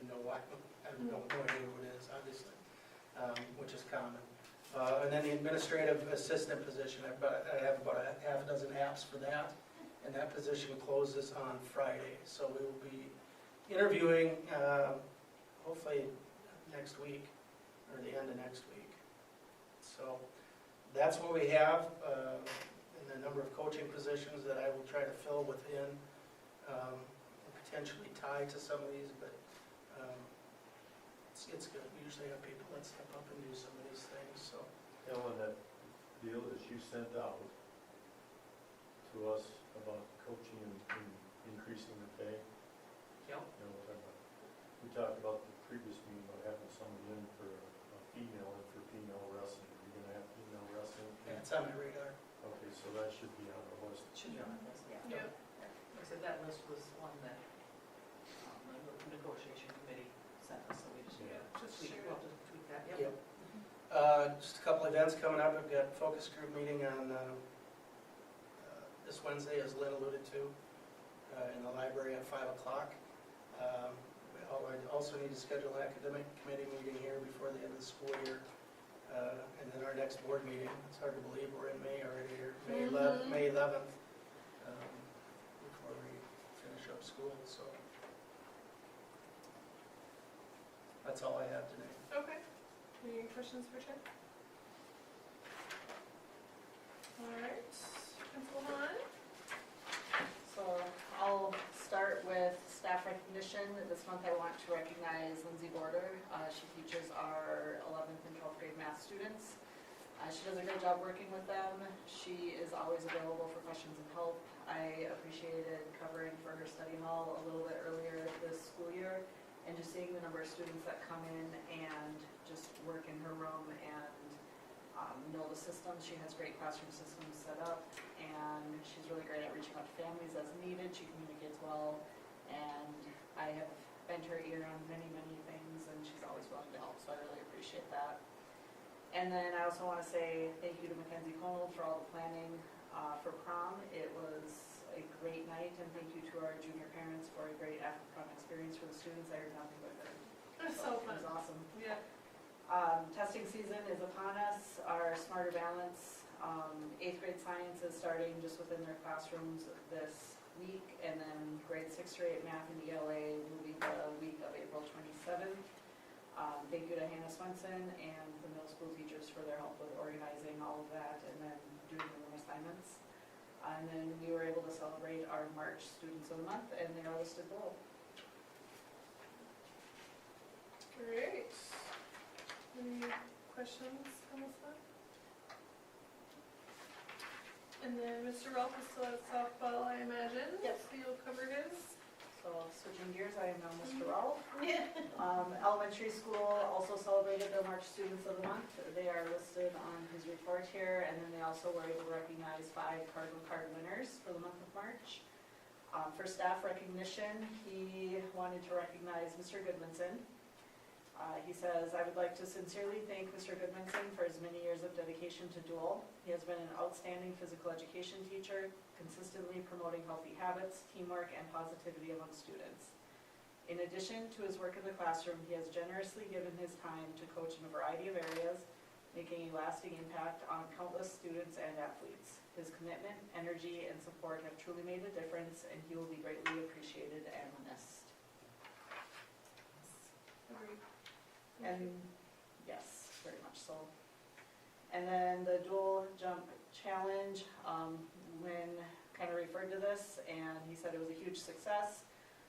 Speaker 2: know why. I have no idea who it is, obviously, which is common. And then the administrative assistant position, I have about a half a dozen apps for that, and that position closes on Friday. So we will be interviewing, hopefully next week, or the end of next week. So that's what we have, and the number of coaching positions that I will try to fill within, potentially tied to some of these, but it's good. We usually have people that step up and do some of these things, so.
Speaker 7: Ellen, that deal that you sent out to us about coaching and increasing the pay.
Speaker 3: Yep.
Speaker 7: You know, we talked about the previous meeting about having somebody in for a female and for female wrestling. Are you gonna have female wrestling?
Speaker 2: Yeah, it's on my radar.
Speaker 7: Okay, so that should be on the list.
Speaker 3: Should be on the list, yeah.
Speaker 1: Yeah.
Speaker 3: Like I said, that list was one that the negotiation committee sent us, so we just,
Speaker 7: Yeah.
Speaker 1: Just
Speaker 3: tweak,
Speaker 1: share
Speaker 3: we'll
Speaker 1: it.
Speaker 3: just tweak that, yep.
Speaker 2: Yep. Just a couple events coming up. We've got focus group meeting on, this Wednesday, as Lynn alluded to, in the library at 5 o'clock. I also need to schedule an academic committee meeting here before the end of the school year. And then our next board meeting, it's hard to believe we're in May already here, May 11th, before we finish up school, so. That's all I have today.
Speaker 1: Okay. Any questions for Chad? All right, Principal Han?
Speaker 6: So I'll start with staff recognition. This month I want to recognize Lindsay Border. She teaches our 11th and 12th grade math students. She does a great job working with them. She is always available for questions and help. I appreciated covering for her study hall a little bit earlier this school year and just seeing the number of students that come in and just work in her room and
Speaker 4: know the systems. She has great classroom systems set up, and she's really great at reaching out to families as needed. She communicates well, and I have bent her ear on many, many things, and she's always willing to help, so I really appreciate that. And then I also want to say thank you to Mackenzie Conald for all the planning for prom. It was a great night, and thank you to our junior parents for a great after-prom experience for the students. I heard nothing but good.
Speaker 1: It's so
Speaker 4: It
Speaker 1: fun.
Speaker 4: was awesome.
Speaker 1: Yeah.
Speaker 4: Testing season is upon us. Our Smarter Balance 8th grade science is starting just within their classrooms this week, and then grade 6 to 8 math and ELA will be the week of April 27th. Thank you to Hannah Swenson and the middle school teachers for their help with organizing all of that and then doing the room assignments. And then we were able to celebrate our March Students of the Month, and they are listed below.
Speaker 1: Great. Any questions on this one? And then Mr. Ralph is still at softball, I imagine?
Speaker 4: Yep.
Speaker 1: So you'll cover his?
Speaker 4: So switching gears, I am now Mr. Rowell.
Speaker 1: Yeah.
Speaker 4: Elementary school also celebrated their March Students of the Month. They are listed on his report here, and then they also were able to recognize 5 Cardinal Card winners for the month of March. For staff recognition, he wanted to recognize Mr. Goodmanson. He says, "I would like to sincerely thank Mr. Goodmanson for his many years of dedication to Deuel. He has been an outstanding physical education teacher, consistently promoting healthy habits, teamwork, and positivity among students. In addition to his work in the classroom, he has generously given his time to coach in a variety of areas, making a lasting impact on countless students and athletes. His commitment, energy, and support have truly made a difference, and he will be greatly appreciated and missed."
Speaker 1: Agreed.
Speaker 4: And yes, very much so. And then the dual jump challenge, Lynn kind of referred to this, and he said it was a huge success.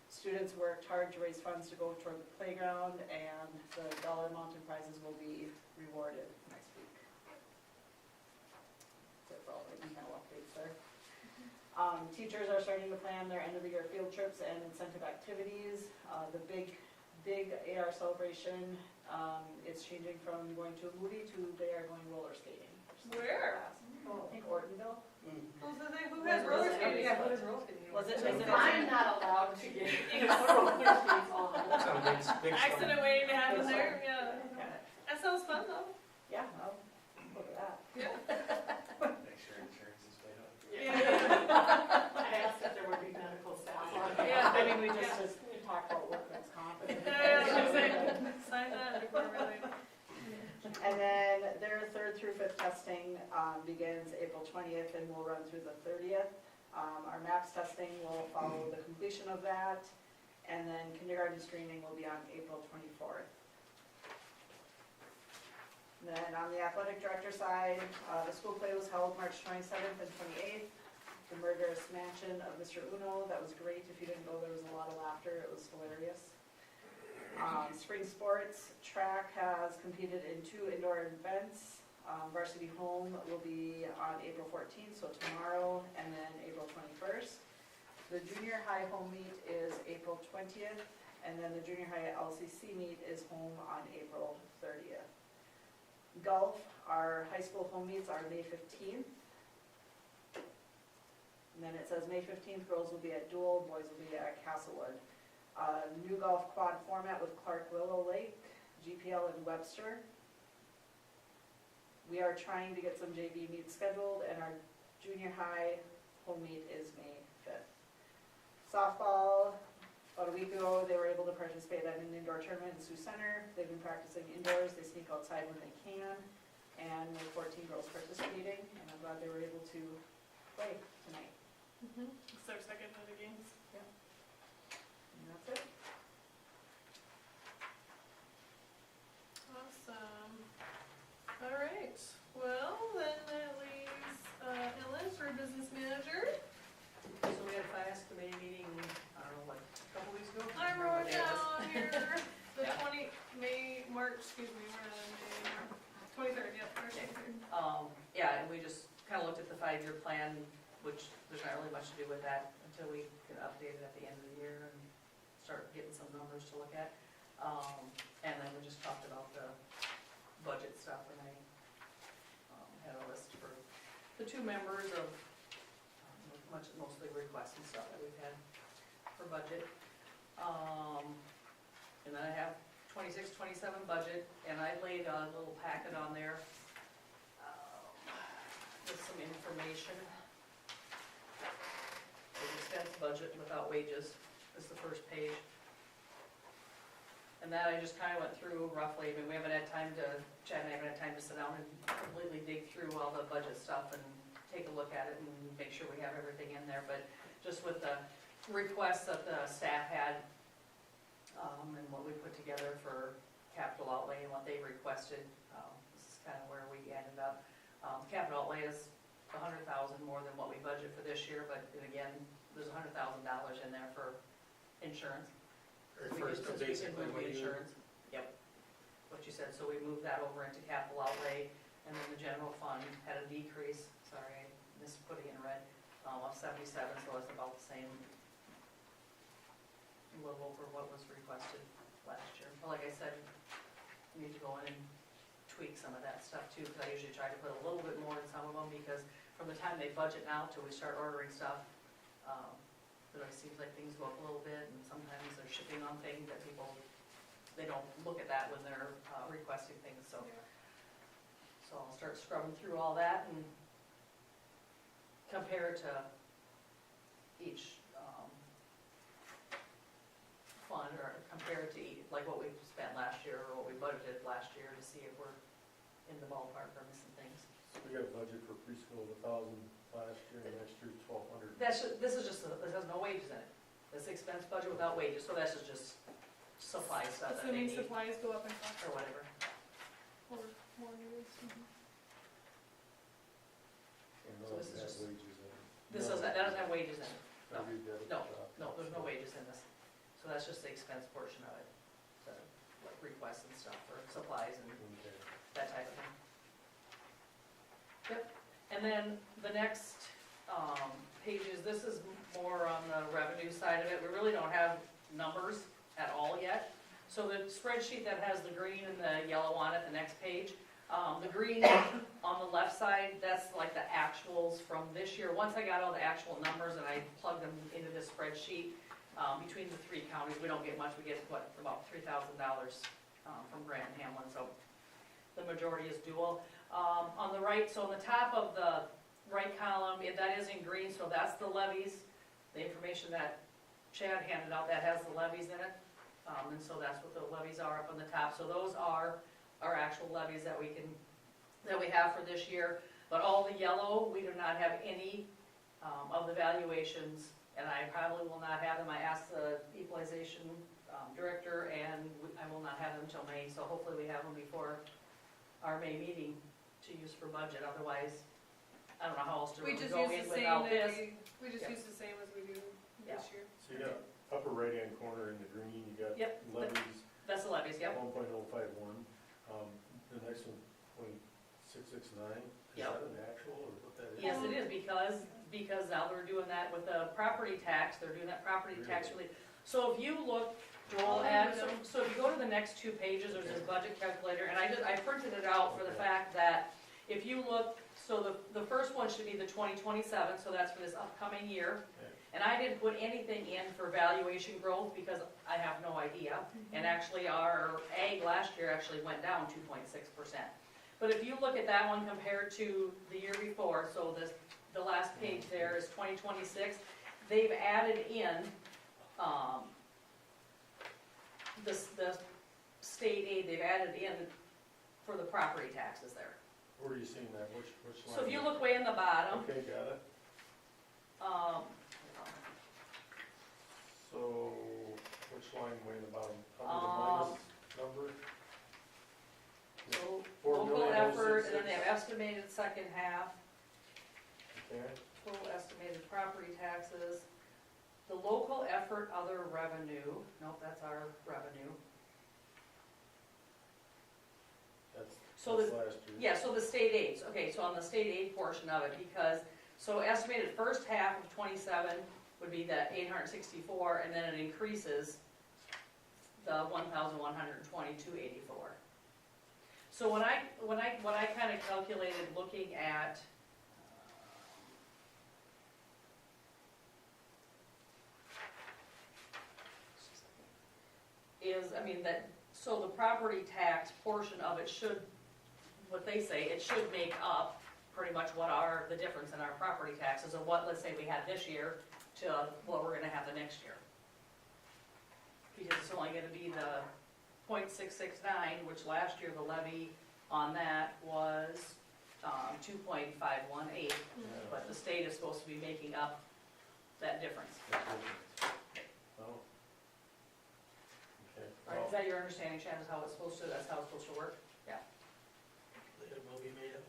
Speaker 4: Students worked hard to raise funds to go toward the playground, and the dollar amount and prizes will be rewarded next week. That's it for all the email updates there. Teachers are starting to plan their end of the year field trips and incentive activities. The big AR celebration, it's changing from going to a movie to they are going roller skating.
Speaker 1: Where?
Speaker 4: I think Ortonville.
Speaker 1: Oh, so they, who has roller skating?
Speaker 3: Yeah, who has roller skating?
Speaker 4: Was it?
Speaker 6: I'm not allowed to get
Speaker 3: roller skates on.
Speaker 2: Some big stuff.
Speaker 1: Accident waiting to happen there, yeah.
Speaker 4: Okay.
Speaker 1: That sounds fun though.
Speaker 4: Yeah, well, look at that.
Speaker 1: Yeah.
Speaker 8: Make sure insurance is paid up.
Speaker 1: Yeah.
Speaker 3: I asked if there would be medical staff on.
Speaker 1: Yeah.
Speaker 4: I mean, we talked about workman's comp.
Speaker 1: Yeah, I was gonna say, sign that before really.
Speaker 4: And then their 3rd through 5th testing begins April 20th and will run through the 30th. Our MAPS testing will follow the completion of that, and then kindergarten screening will be on April 24th. Then on the athletic director side, the school play was held March 27th and 28th. The murderous mansion of Mr. Uno, that was great. If you didn't go, there was a lot of laughter. It was hilarious. Spring sports, track has competed in 2 indoor events. Varsity home will be on April 14th, so tomorrow, and then April 21st. The junior high home meet is April 20th, and then the junior high LCC meet is home on April 30th. Golf, our high school home meets are May 15th. And then it says May 15th, girls will be at Deuel, boys will be at Castlewood. New golf quad format with Clark Willow Lake, GPL and Webster. We are trying to get some JV meets scheduled, and our junior high home meet is May 5th. Softball, about a week ago, they were able to participate at an indoor tournament in Sioux Center. They've been practicing indoors, they sneak outside when they can, and with 14 girls participating, and I'm glad they were able to play tonight.
Speaker 1: It's their second of the games.
Speaker 4: And that's it.
Speaker 1: Awesome. All right. Well, then that leaves Ellen for business manager.
Speaker 3: So we had a finance committee meeting, I don't know, like, a couple weeks ago?
Speaker 1: I wrote down here the
Speaker 3: Yeah.
Speaker 1: 20, March, excuse me, we're not in May anymore. 23rd, yep, March 23rd.
Speaker 3: Yeah, and we just kind of looked at the 5-year plan, which there's not really much to do with that until we get updated at the end of the year and start getting some numbers to look at. And then we just talked about the budget stuff, and I two members of, mostly requests and stuff that we've had for budget. And then I have 26, 27 budget, and I laid a little packet on there with some information. The expense budget without wages is the first page. And that I just kind of went through roughly. I mean, we haven't had time to, Chad and I haven't had time to sit down and completely dig through all the budget stuff and take a look at it and make sure we have everything in there. But just with the requests that the staff had, and what we put together for capital outlay and what they requested, this is kind of where we ended up. Capital outlay is $100,000 more than what we budget for this year, but then again, there's $100,000 in there for insurance.
Speaker 2: Refers to basically what you,
Speaker 3: Insurance, yep, what you said, so we moved that over into capital outlay, and then the general fund had a decrease, sorry, I missed putting it in red, of 77, so it's about the same, a little over what was requested last year. But like I said, we need to go in and tweak some of that stuff too, because I usually try to put a little bit more in some of them, because from the time they budget now till we start ordering stuff, it always seems like things go up a little bit, and sometimes they're shipping on things that people, they don't look at that when they're requesting things, so. So I'll start scrubbing through all that and compare it to each fund, or compare it to like what we spent last year or what we budgeted last year to see if we're in the ballpark or missing things.
Speaker 7: So we got a budget for preschool of 1,000 last year, and next year 1,200.
Speaker 3: This has no wages in it. This expense budget without wages, so this is just supply stuff that they
Speaker 1: Assuming
Speaker 3: need,
Speaker 1: supplies go up in cost
Speaker 3: or whatever.
Speaker 1: or more use.
Speaker 7: And
Speaker 3: So
Speaker 7: those
Speaker 3: this is
Speaker 7: have
Speaker 3: just-
Speaker 7: wages in it.
Speaker 3: That doesn't have wages in it.
Speaker 7: I read that at the
Speaker 3: No,
Speaker 7: top.
Speaker 3: no, there's no wages in this. So that's just the expense portion of it, the like requests and stuff for supplies and
Speaker 7: Okay.
Speaker 3: that type of thing. Yep, and then the next pages, this is more on the revenue side of it. We really don't have numbers at all yet. So the spreadsheet that has the green and the yellow on it, the next page, the green on the left side, that's like the actuals from this year. Once I got all the actual numbers and I plugged them into this spreadsheet, between the three counties, we don't get much. We get, about $3,000 from Grant and Hamlin, so the majority is Deuel. On the right, so on the top of the right column, that is in green, so that's the levies. The information that Chad handed out, that has the levies in it. And so that's what the levies are up on the top. So those are our actual levies that we have for this year. But all the yellow, we do not have any of the valuations, and I probably will not have them. I asked the equalization director, and I will not have them until May, so hopefully we have them before our May meeting to use for budget. Otherwise, I don't know how else to
Speaker 1: We
Speaker 3: really
Speaker 1: just
Speaker 3: go
Speaker 1: use
Speaker 3: in
Speaker 1: the same
Speaker 3: without
Speaker 1: that
Speaker 3: this.
Speaker 1: we just
Speaker 3: Yep.
Speaker 1: use the same as we do this year.
Speaker 7: So you got upper right-hand corner in the green, you got
Speaker 3: Yep.
Speaker 7: levies,
Speaker 3: That's the levies, yep.
Speaker 7: 1.051. The next one, 0.669. Is
Speaker 3: Yep.
Speaker 7: that an actual, or what that is?
Speaker 3: Yes, it is, because now they're doing that with the property tax, they're doing that property tax relief. So if you look, Joel, so if you go to the next two pages, there's this budget calculator, and I printed it out for the fact that if you look, so the first one should be the 2027, so that's for this upcoming year.
Speaker 7: Okay.
Speaker 3: And I didn't put anything in for valuation growth because I have no idea. And actually, our ag last year actually went down 2.6%. But if you look at that one compared to the year before, so the last page there is 2026, they've added in, the state aid, they've added in for the property taxes there.
Speaker 7: Where are you seeing that? Which line?
Speaker 3: So if you look way in the bottom,
Speaker 7: Okay, got it. So which line way in the bottom? Under the minus number?
Speaker 3: so
Speaker 7: 4
Speaker 3: local
Speaker 7: million,
Speaker 3: effort, and then
Speaker 7: 066.
Speaker 3: they have estimated second half,
Speaker 7: Okay,
Speaker 3: total estimated property taxes. The local effort, other revenue, nope, that's our revenue.
Speaker 7: that's
Speaker 3: So
Speaker 7: last
Speaker 3: the,
Speaker 7: year.
Speaker 3: yeah, so the state aids, okay, so on the state aid portion of it, because, so estimated first half of 27 would be the 864, and then it increases the 1,122.84. So when I kind of calculated looking at mean, that, so the property tax portion of it should, what they say, it should make up pretty much what are the difference in our property taxes of what, let's say, we had this year to what we're gonna have the next year. Because it's only gonna be the .669, which last year the levy on that was 2.518, but the state is supposed to be making up that difference.
Speaker 7: Oh. Okay.
Speaker 3: Right, is that your understanding, Shannon, is how it's supposed to, that's how it's supposed to work?
Speaker 2: It will be made up.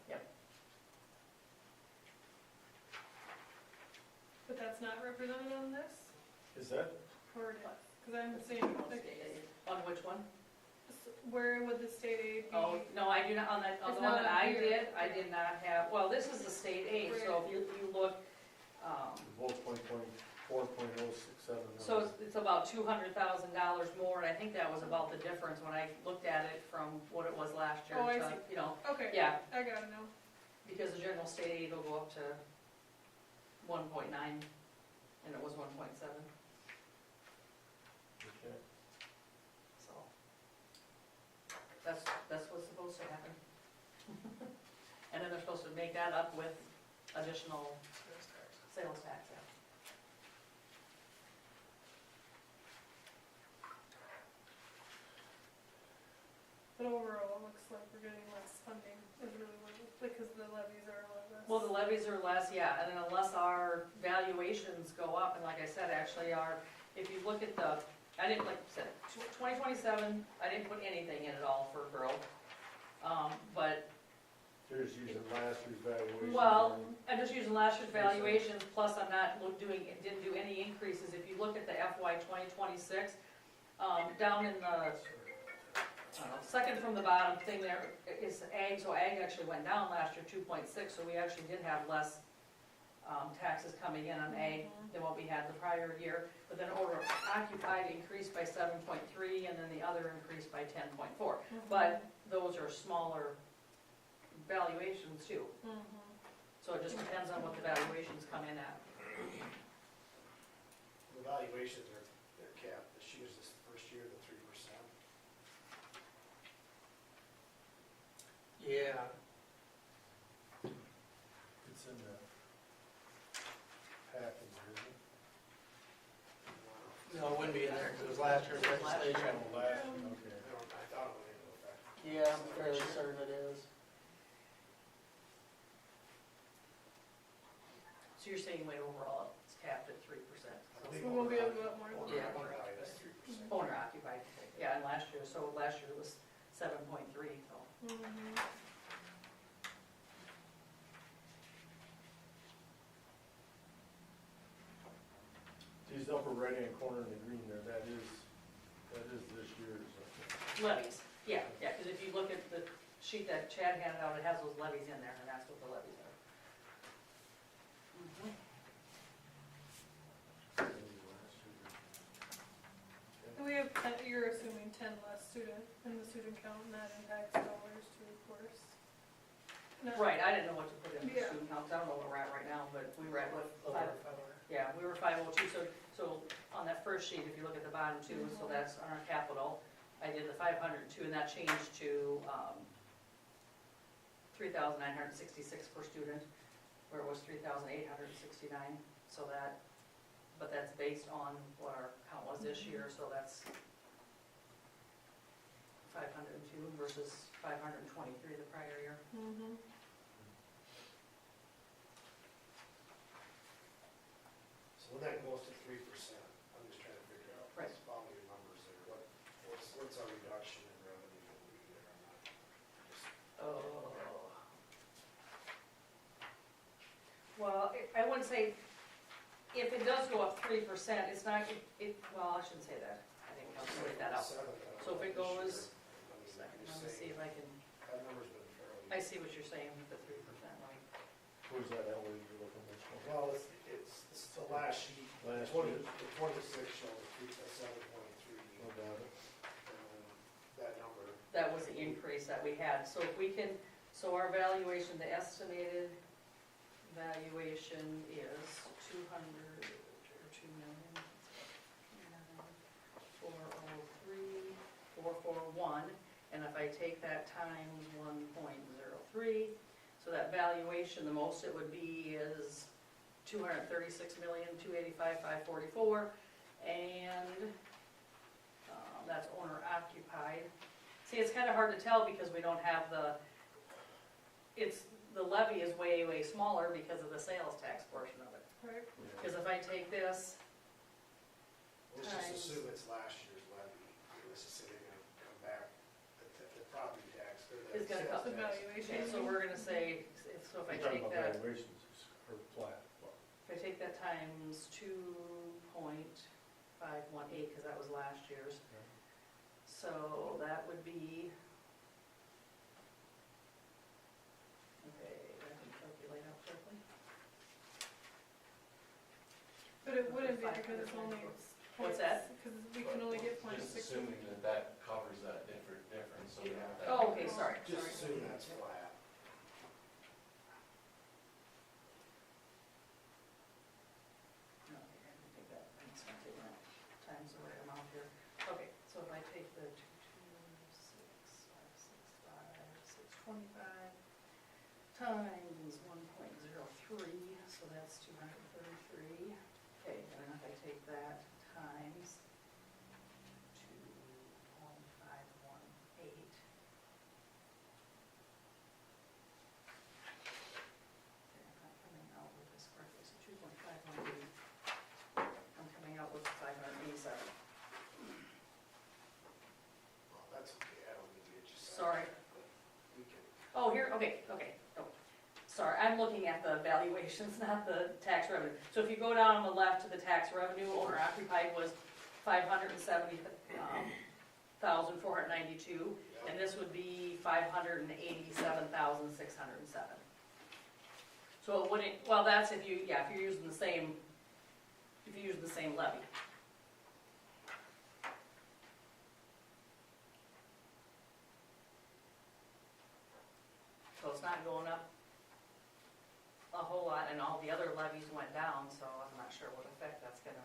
Speaker 1: But that's not represented on this,
Speaker 7: Is that,
Speaker 1: or, because I'm seeing, like,
Speaker 3: On which one?
Speaker 1: where would the state aid be?
Speaker 3: Oh, no, I do not, on that, on
Speaker 1: It's
Speaker 3: the one
Speaker 1: not
Speaker 3: that
Speaker 1: on
Speaker 3: I
Speaker 1: here.
Speaker 3: did, I did not have, well, this is the state aid, so if you look,
Speaker 7: both 4.067?
Speaker 3: so it's about $200,000 more, and I think that was about the difference when I looked at it from what it was last year
Speaker 1: Oh, I
Speaker 3: to,
Speaker 1: see.
Speaker 3: you know,
Speaker 1: Okay,
Speaker 3: yeah,
Speaker 1: I gotta know.
Speaker 3: because the general state aid will go up to 1.9, and it was 1.7,
Speaker 7: Okay.
Speaker 3: so. That's what's supposed to happen. And then they're supposed to make that up with additional sales tax, yeah.
Speaker 1: But overall, it looks like we're getting less funding, is really what, because the levies are a lot less.
Speaker 3: Well, the levies are less, yeah, and then unless our valuations go up, and like I said, actually if you look at the, I didn't, like I said, 2027, I didn't put anything in at all for growth. But,
Speaker 7: You're just using last year's valuation?
Speaker 3: well, I'm just using last year's valuations, plus I'm not didn't do any increases. If you look at the FY 2026, down in the, second from the bottom thing there is ag, so ag actually went down last year, 2.6, so we actually did have less taxes coming in on ag than what we had the prior year. But then owner occupied increased by 7.3, and then the other increased by 10.4. But those are smaller valuations too, so it just depends on what the valuations come in at.
Speaker 8: The valuations are, they're capped, this year's this first year, the 3%.
Speaker 2: Yeah,
Speaker 7: It's in the package, isn't it?
Speaker 2: no, it wouldn't be in there, because it was last year's legislation.
Speaker 7: Last, okay.
Speaker 8: I thought it went into effect.
Speaker 2: Yeah, I'm fairly certain it is.
Speaker 3: So you're saying like overall it's capped at 3%?
Speaker 1: So we won't be able to go up more than
Speaker 3: Yeah.
Speaker 1: that.
Speaker 8: Owner occupied is 3%.
Speaker 3: Owner occupied, yeah, and last year it was 7.3, so.
Speaker 7: These upper right-hand corner in the green there, that is this year's, I think.
Speaker 3: Levies, yeah, because if you look at the sheet that Chad handed out, it has those levies in there, and that's what the levies are.
Speaker 7: That was last year.
Speaker 1: And we have, you're assuming 10 less student in the student count, and that impacts dollars too, of course. No.
Speaker 3: Right, I didn't know what to put in the
Speaker 1: Yeah.
Speaker 3: student counts, I don't know where we're at right now, but we were at what,
Speaker 2: Over
Speaker 3: 5?
Speaker 2: 500.
Speaker 3: Yeah, we were 502, so on that first sheet, if you look at the bottom two, so that's on our capital, I did the 502, and that changed to 3,966 per student, where it was 3,869, so that, but that's based on what our count was this year, so that's 502 versus 523 the prior year.
Speaker 8: So when that goes to 3%, I'm just trying to figure out,
Speaker 3: Right.
Speaker 8: follow your numbers there, what's our reduction in revenue that we get on that?
Speaker 3: Oh. Well, I wouldn't say, if it does go up 3%, it's not, well, I shouldn't say that, I didn't calculate that out. So if it goes, let me see if I can,
Speaker 8: That number's been fairly.
Speaker 3: I see what you're saying with the 3%, let me,
Speaker 7: Where's that at, where you're looking this one?
Speaker 8: Well, it's the last sheet, the
Speaker 7: Last
Speaker 8: 20,
Speaker 7: year.
Speaker 8: the 26 shows 7.3,
Speaker 7: No doubt.
Speaker 8: and then that number,
Speaker 3: that was the increase that we had. So if we can, so our valuation, the estimated valuation is 200, or 2,000,403, and if I take that times 1.03, so that valuation, the most it would be is 236,285,544, and that's owner occupied. See, it's kind of hard to tell because we don't have the levy is way, way smaller because of the sales tax portion of it.
Speaker 1: Right.
Speaker 3: Because if I take this,
Speaker 8: Let's just
Speaker 3: Times.
Speaker 8: assume it's last year's levy, let's just say they're gonna come back, the property tax, or the
Speaker 3: It's gonna
Speaker 8: sales
Speaker 3: come-
Speaker 1: The
Speaker 8: tax.
Speaker 1: valuation.
Speaker 3: okay, so we're gonna say, so if I
Speaker 7: You're talking
Speaker 3: take
Speaker 7: about
Speaker 3: that,
Speaker 7: valuations or flat.
Speaker 3: if I take that times 2.518, because that was last year's, so that would be, okay, I can calculate out quickly.
Speaker 1: But it wouldn't be because it's only.
Speaker 3: What's that?
Speaker 1: Because we can only get point
Speaker 9: Just
Speaker 1: six.
Speaker 9: assuming that that covers that difference, so we don't have that.
Speaker 3: Oh, okay, sorry,
Speaker 8: Just
Speaker 3: sorry.
Speaker 8: assume that's flat.
Speaker 3: No, okay, I can take that, I'm just gonna take that times the right amount here. Okay, so if I take the 226,565,625 times 1.03, so that's 233. Okay, and then if I take that times 2.518. Okay, I'm not coming out with this correctly, so 2.518. I'm coming out with 587.
Speaker 8: Well, that's okay, I don't need to get you.
Speaker 3: Sorry.
Speaker 8: We can,
Speaker 3: Oh, here, okay, oh, sorry, I'm looking at the valuations, not the tax revenue. So if you go down on the left to the tax revenue, owner occupied was 570,492, and this would be 587,607. So it wouldn't, well, that's if you, yeah, if you're using the same levy. So it's not going up a whole lot, and all the other levies went down, so I'm not sure what effect that's gonna,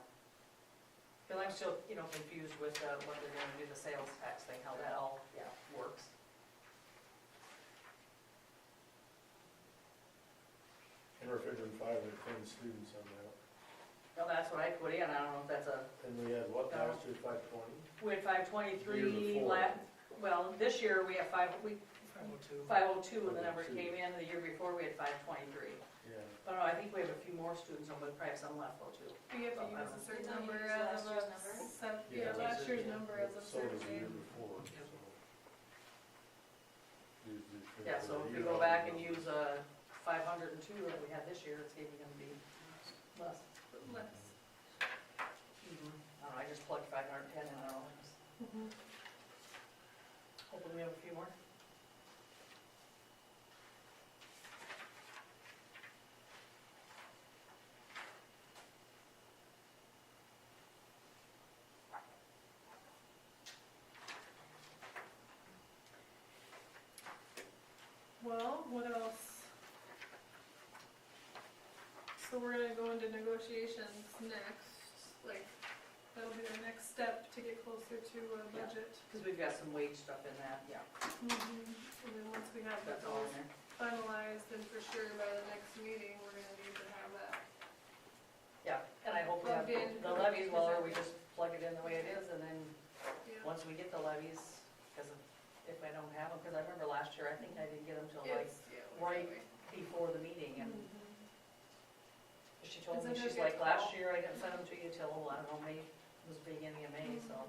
Speaker 3: because I'm still, confused with what they're gonna do, the sales tax thing, how that all, works.
Speaker 7: And we're figuring 510 students on that.
Speaker 3: No, that's what I put in, I don't know if that's
Speaker 7: And we had what
Speaker 3: No.
Speaker 7: last year, 520?
Speaker 3: we had 523,
Speaker 7: Year before.
Speaker 3: well, this year we have
Speaker 2: 502.
Speaker 3: 502, and the number
Speaker 7: 502.
Speaker 3: came in, the year before we had 523.
Speaker 7: Yeah.
Speaker 3: But no, I think we have a few more students, and we'll probably have some left though too.
Speaker 1: We have to use a certain
Speaker 4: Didn't
Speaker 1: number
Speaker 4: we use
Speaker 1: as
Speaker 4: last
Speaker 1: of
Speaker 4: year's number?
Speaker 1: yeah, last year's number as of
Speaker 7: So
Speaker 1: certain
Speaker 7: was the year
Speaker 1: date.
Speaker 7: before, so. Usually for
Speaker 3: Yeah, so if
Speaker 7: the
Speaker 3: we go
Speaker 7: year
Speaker 3: back and
Speaker 7: over.
Speaker 3: use 502 that we had this year, it's maybe gonna be less.
Speaker 1: Less.
Speaker 3: I don't know, I just plugged 510 in, I don't know.
Speaker 1: Mhm.
Speaker 3: Hopefully we have a few more.
Speaker 1: Well, what else? So we're gonna go into negotiations next, like, that'll be our next step to get closer to a budget.
Speaker 3: Because we've got some wage stuff in that, yeah,
Speaker 1: And then once we have
Speaker 3: that's
Speaker 1: that
Speaker 3: all
Speaker 1: all
Speaker 3: in there.
Speaker 1: finalized, then for sure by the next meeting, we're gonna need to have that.
Speaker 3: Yeah, and I hope we have
Speaker 1: Plugged in.
Speaker 3: the levies, well, or we just plug it in the way it is, and then
Speaker 1: Yeah.
Speaker 3: once we get the levies, because if I don't have them, because I remember last year, I think I didn't get them till like
Speaker 1: It's, yeah,
Speaker 3: right
Speaker 1: exactly.
Speaker 3: before the meeting, and
Speaker 1: Mhm.
Speaker 3: she told me,
Speaker 1: It's a
Speaker 3: she's
Speaker 1: good
Speaker 3: like, last
Speaker 1: call.
Speaker 3: year I didn't send them to you till, I don't know, May, it was beginning of May, so,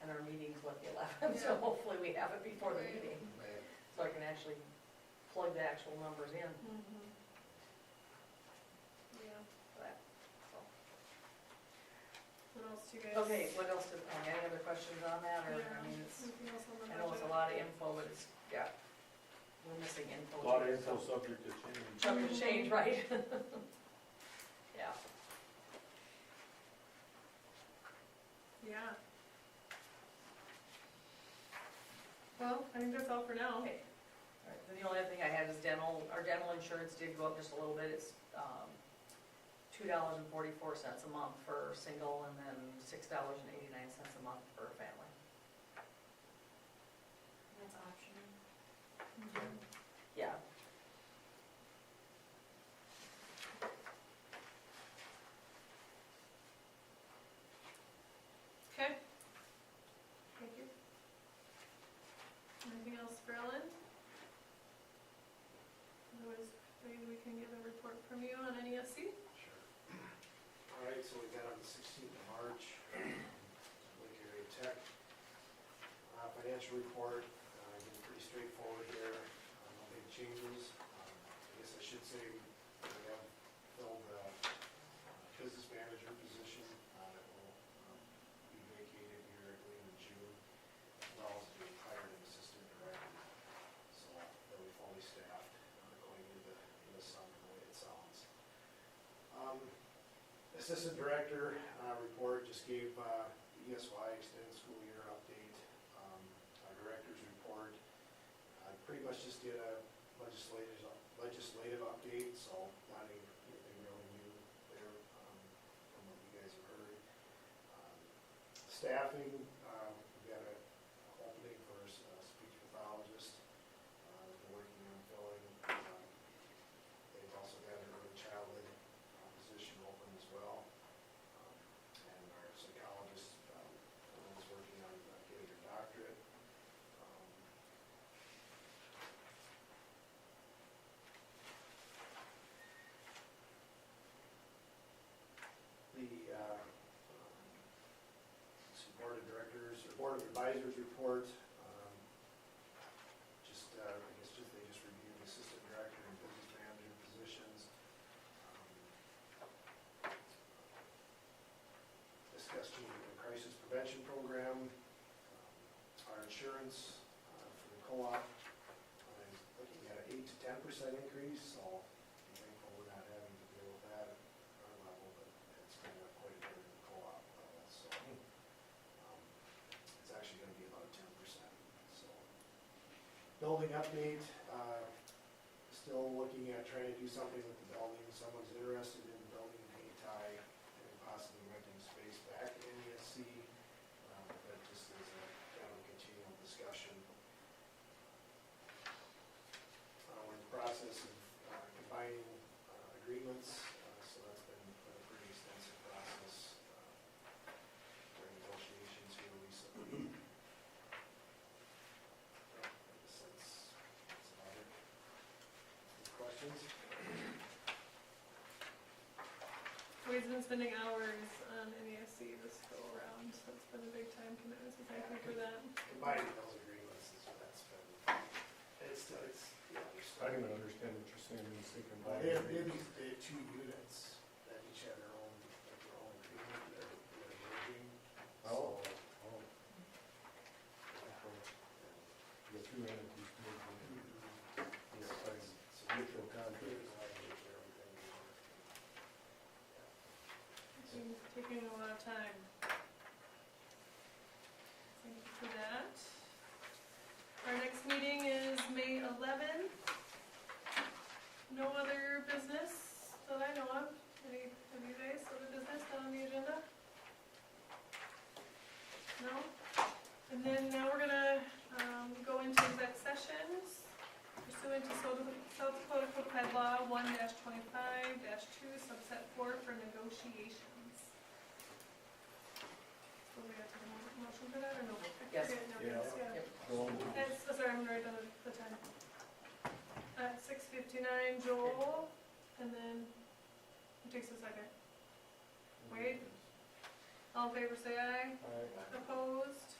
Speaker 3: and our meeting's what, the 11th, so
Speaker 1: Yeah.
Speaker 3: hopefully we have it before the
Speaker 1: Right.
Speaker 3: meeting,
Speaker 8: man,
Speaker 3: so I can actually plug the actual numbers in
Speaker 1: Mhm. Yeah,
Speaker 3: for that, so.
Speaker 1: what else do you guys?
Speaker 3: Okay, what else, any other questions on that, or,
Speaker 1: Yeah,
Speaker 3: I mean, it's,
Speaker 1: anything else on the
Speaker 3: I know it's a
Speaker 1: budget?
Speaker 3: lot of info, but it's, yeah, we're missing info.
Speaker 7: A lot of
Speaker 3: too,
Speaker 7: info
Speaker 3: so-
Speaker 7: subject to change.
Speaker 3: Subject to change, right? Yeah.
Speaker 1: Yeah. Well, I think that's all for now.
Speaker 3: Okay. All right, then the only other thing I had is our dental insurance did go up just a little bit, it's, $2.44 a month for single, and then $6.89 a month for family.
Speaker 4: That's
Speaker 3: Yeah.
Speaker 1: Okay. Thank you. Anything else for Ellen? Otherwise, maybe we can get a report from you on NESC.
Speaker 8: Sure. All right, so we got on the 16th of March, Lake Area Tech financial report. Again, pretty straightforward here, no big changes. I guess I should say we have filled the business manager position that will be vacated here, I believe, in June, as well as being hired an assistant director. So they'll be fully staffed going into the summer, the way it sounds. Assistant director report just gave ESY extended school year update. Director's report, pretty much just did a legislative update, so not anything really new there from what you guys have heard. Staffing, we got an opening for a speech pathologist. We're working on filling. They've also got an early childhood position open as well. And our psychologist is working on getting her doctorate. The board of directors, or board of advisors report, they just reviewed the assistant director and business manager positions. Discussed changing the crisis prevention program, our insurance for the co-op, looking at an 8 to 10% increase, so I'm thankful we're not having to deal with that at our level, but it's going up quite a bit in the co-op level, so it's actually going to be about 10%. So building update, still looking at trying to do something with the building. Someone's interested in building in Hayti and possibly renting space back in NESC, but just as a kind of continual discussion. We're in the process of combining agreements, so that's been a pretty extensive process during negotiations here recently. That's about it. Any questions?
Speaker 1: Wade's been spending hours on NESC this go around, so it's been a big time commitment, so thank you for that.
Speaker 8: Combining those agreements is what that's been, it's, yeah, there's.
Speaker 7: I don't even understand what you're saying when you say combined.
Speaker 8: They have two units that each have their own agreement, they're merging.
Speaker 7: Oh.
Speaker 8: So,
Speaker 7: Oh. The two entities moving, yes,
Speaker 8: so
Speaker 7: mutual contract.
Speaker 8: here's how I take care of everything.
Speaker 1: Taking a lot of time. Thank you for that. Our next meeting is May 11th. No other business that I know of. Any of you guys, other business not on the agenda? No? And then now we're gonna go into exec sessions pursuant to South Dakota Code Ped Law 1-25-2 subset 4 for negotiations. So we have to do a motion for that or no? I
Speaker 3: Yes.
Speaker 1: forget now.
Speaker 7: Yeah.
Speaker 1: Yes,
Speaker 3: Yep.
Speaker 7: Go on.
Speaker 1: sorry, I'm gonna write down the time. At 6:59, Joel, and then, who takes a second? Wade? All in favor say aye.
Speaker 7: Aye.
Speaker 1: Opposed?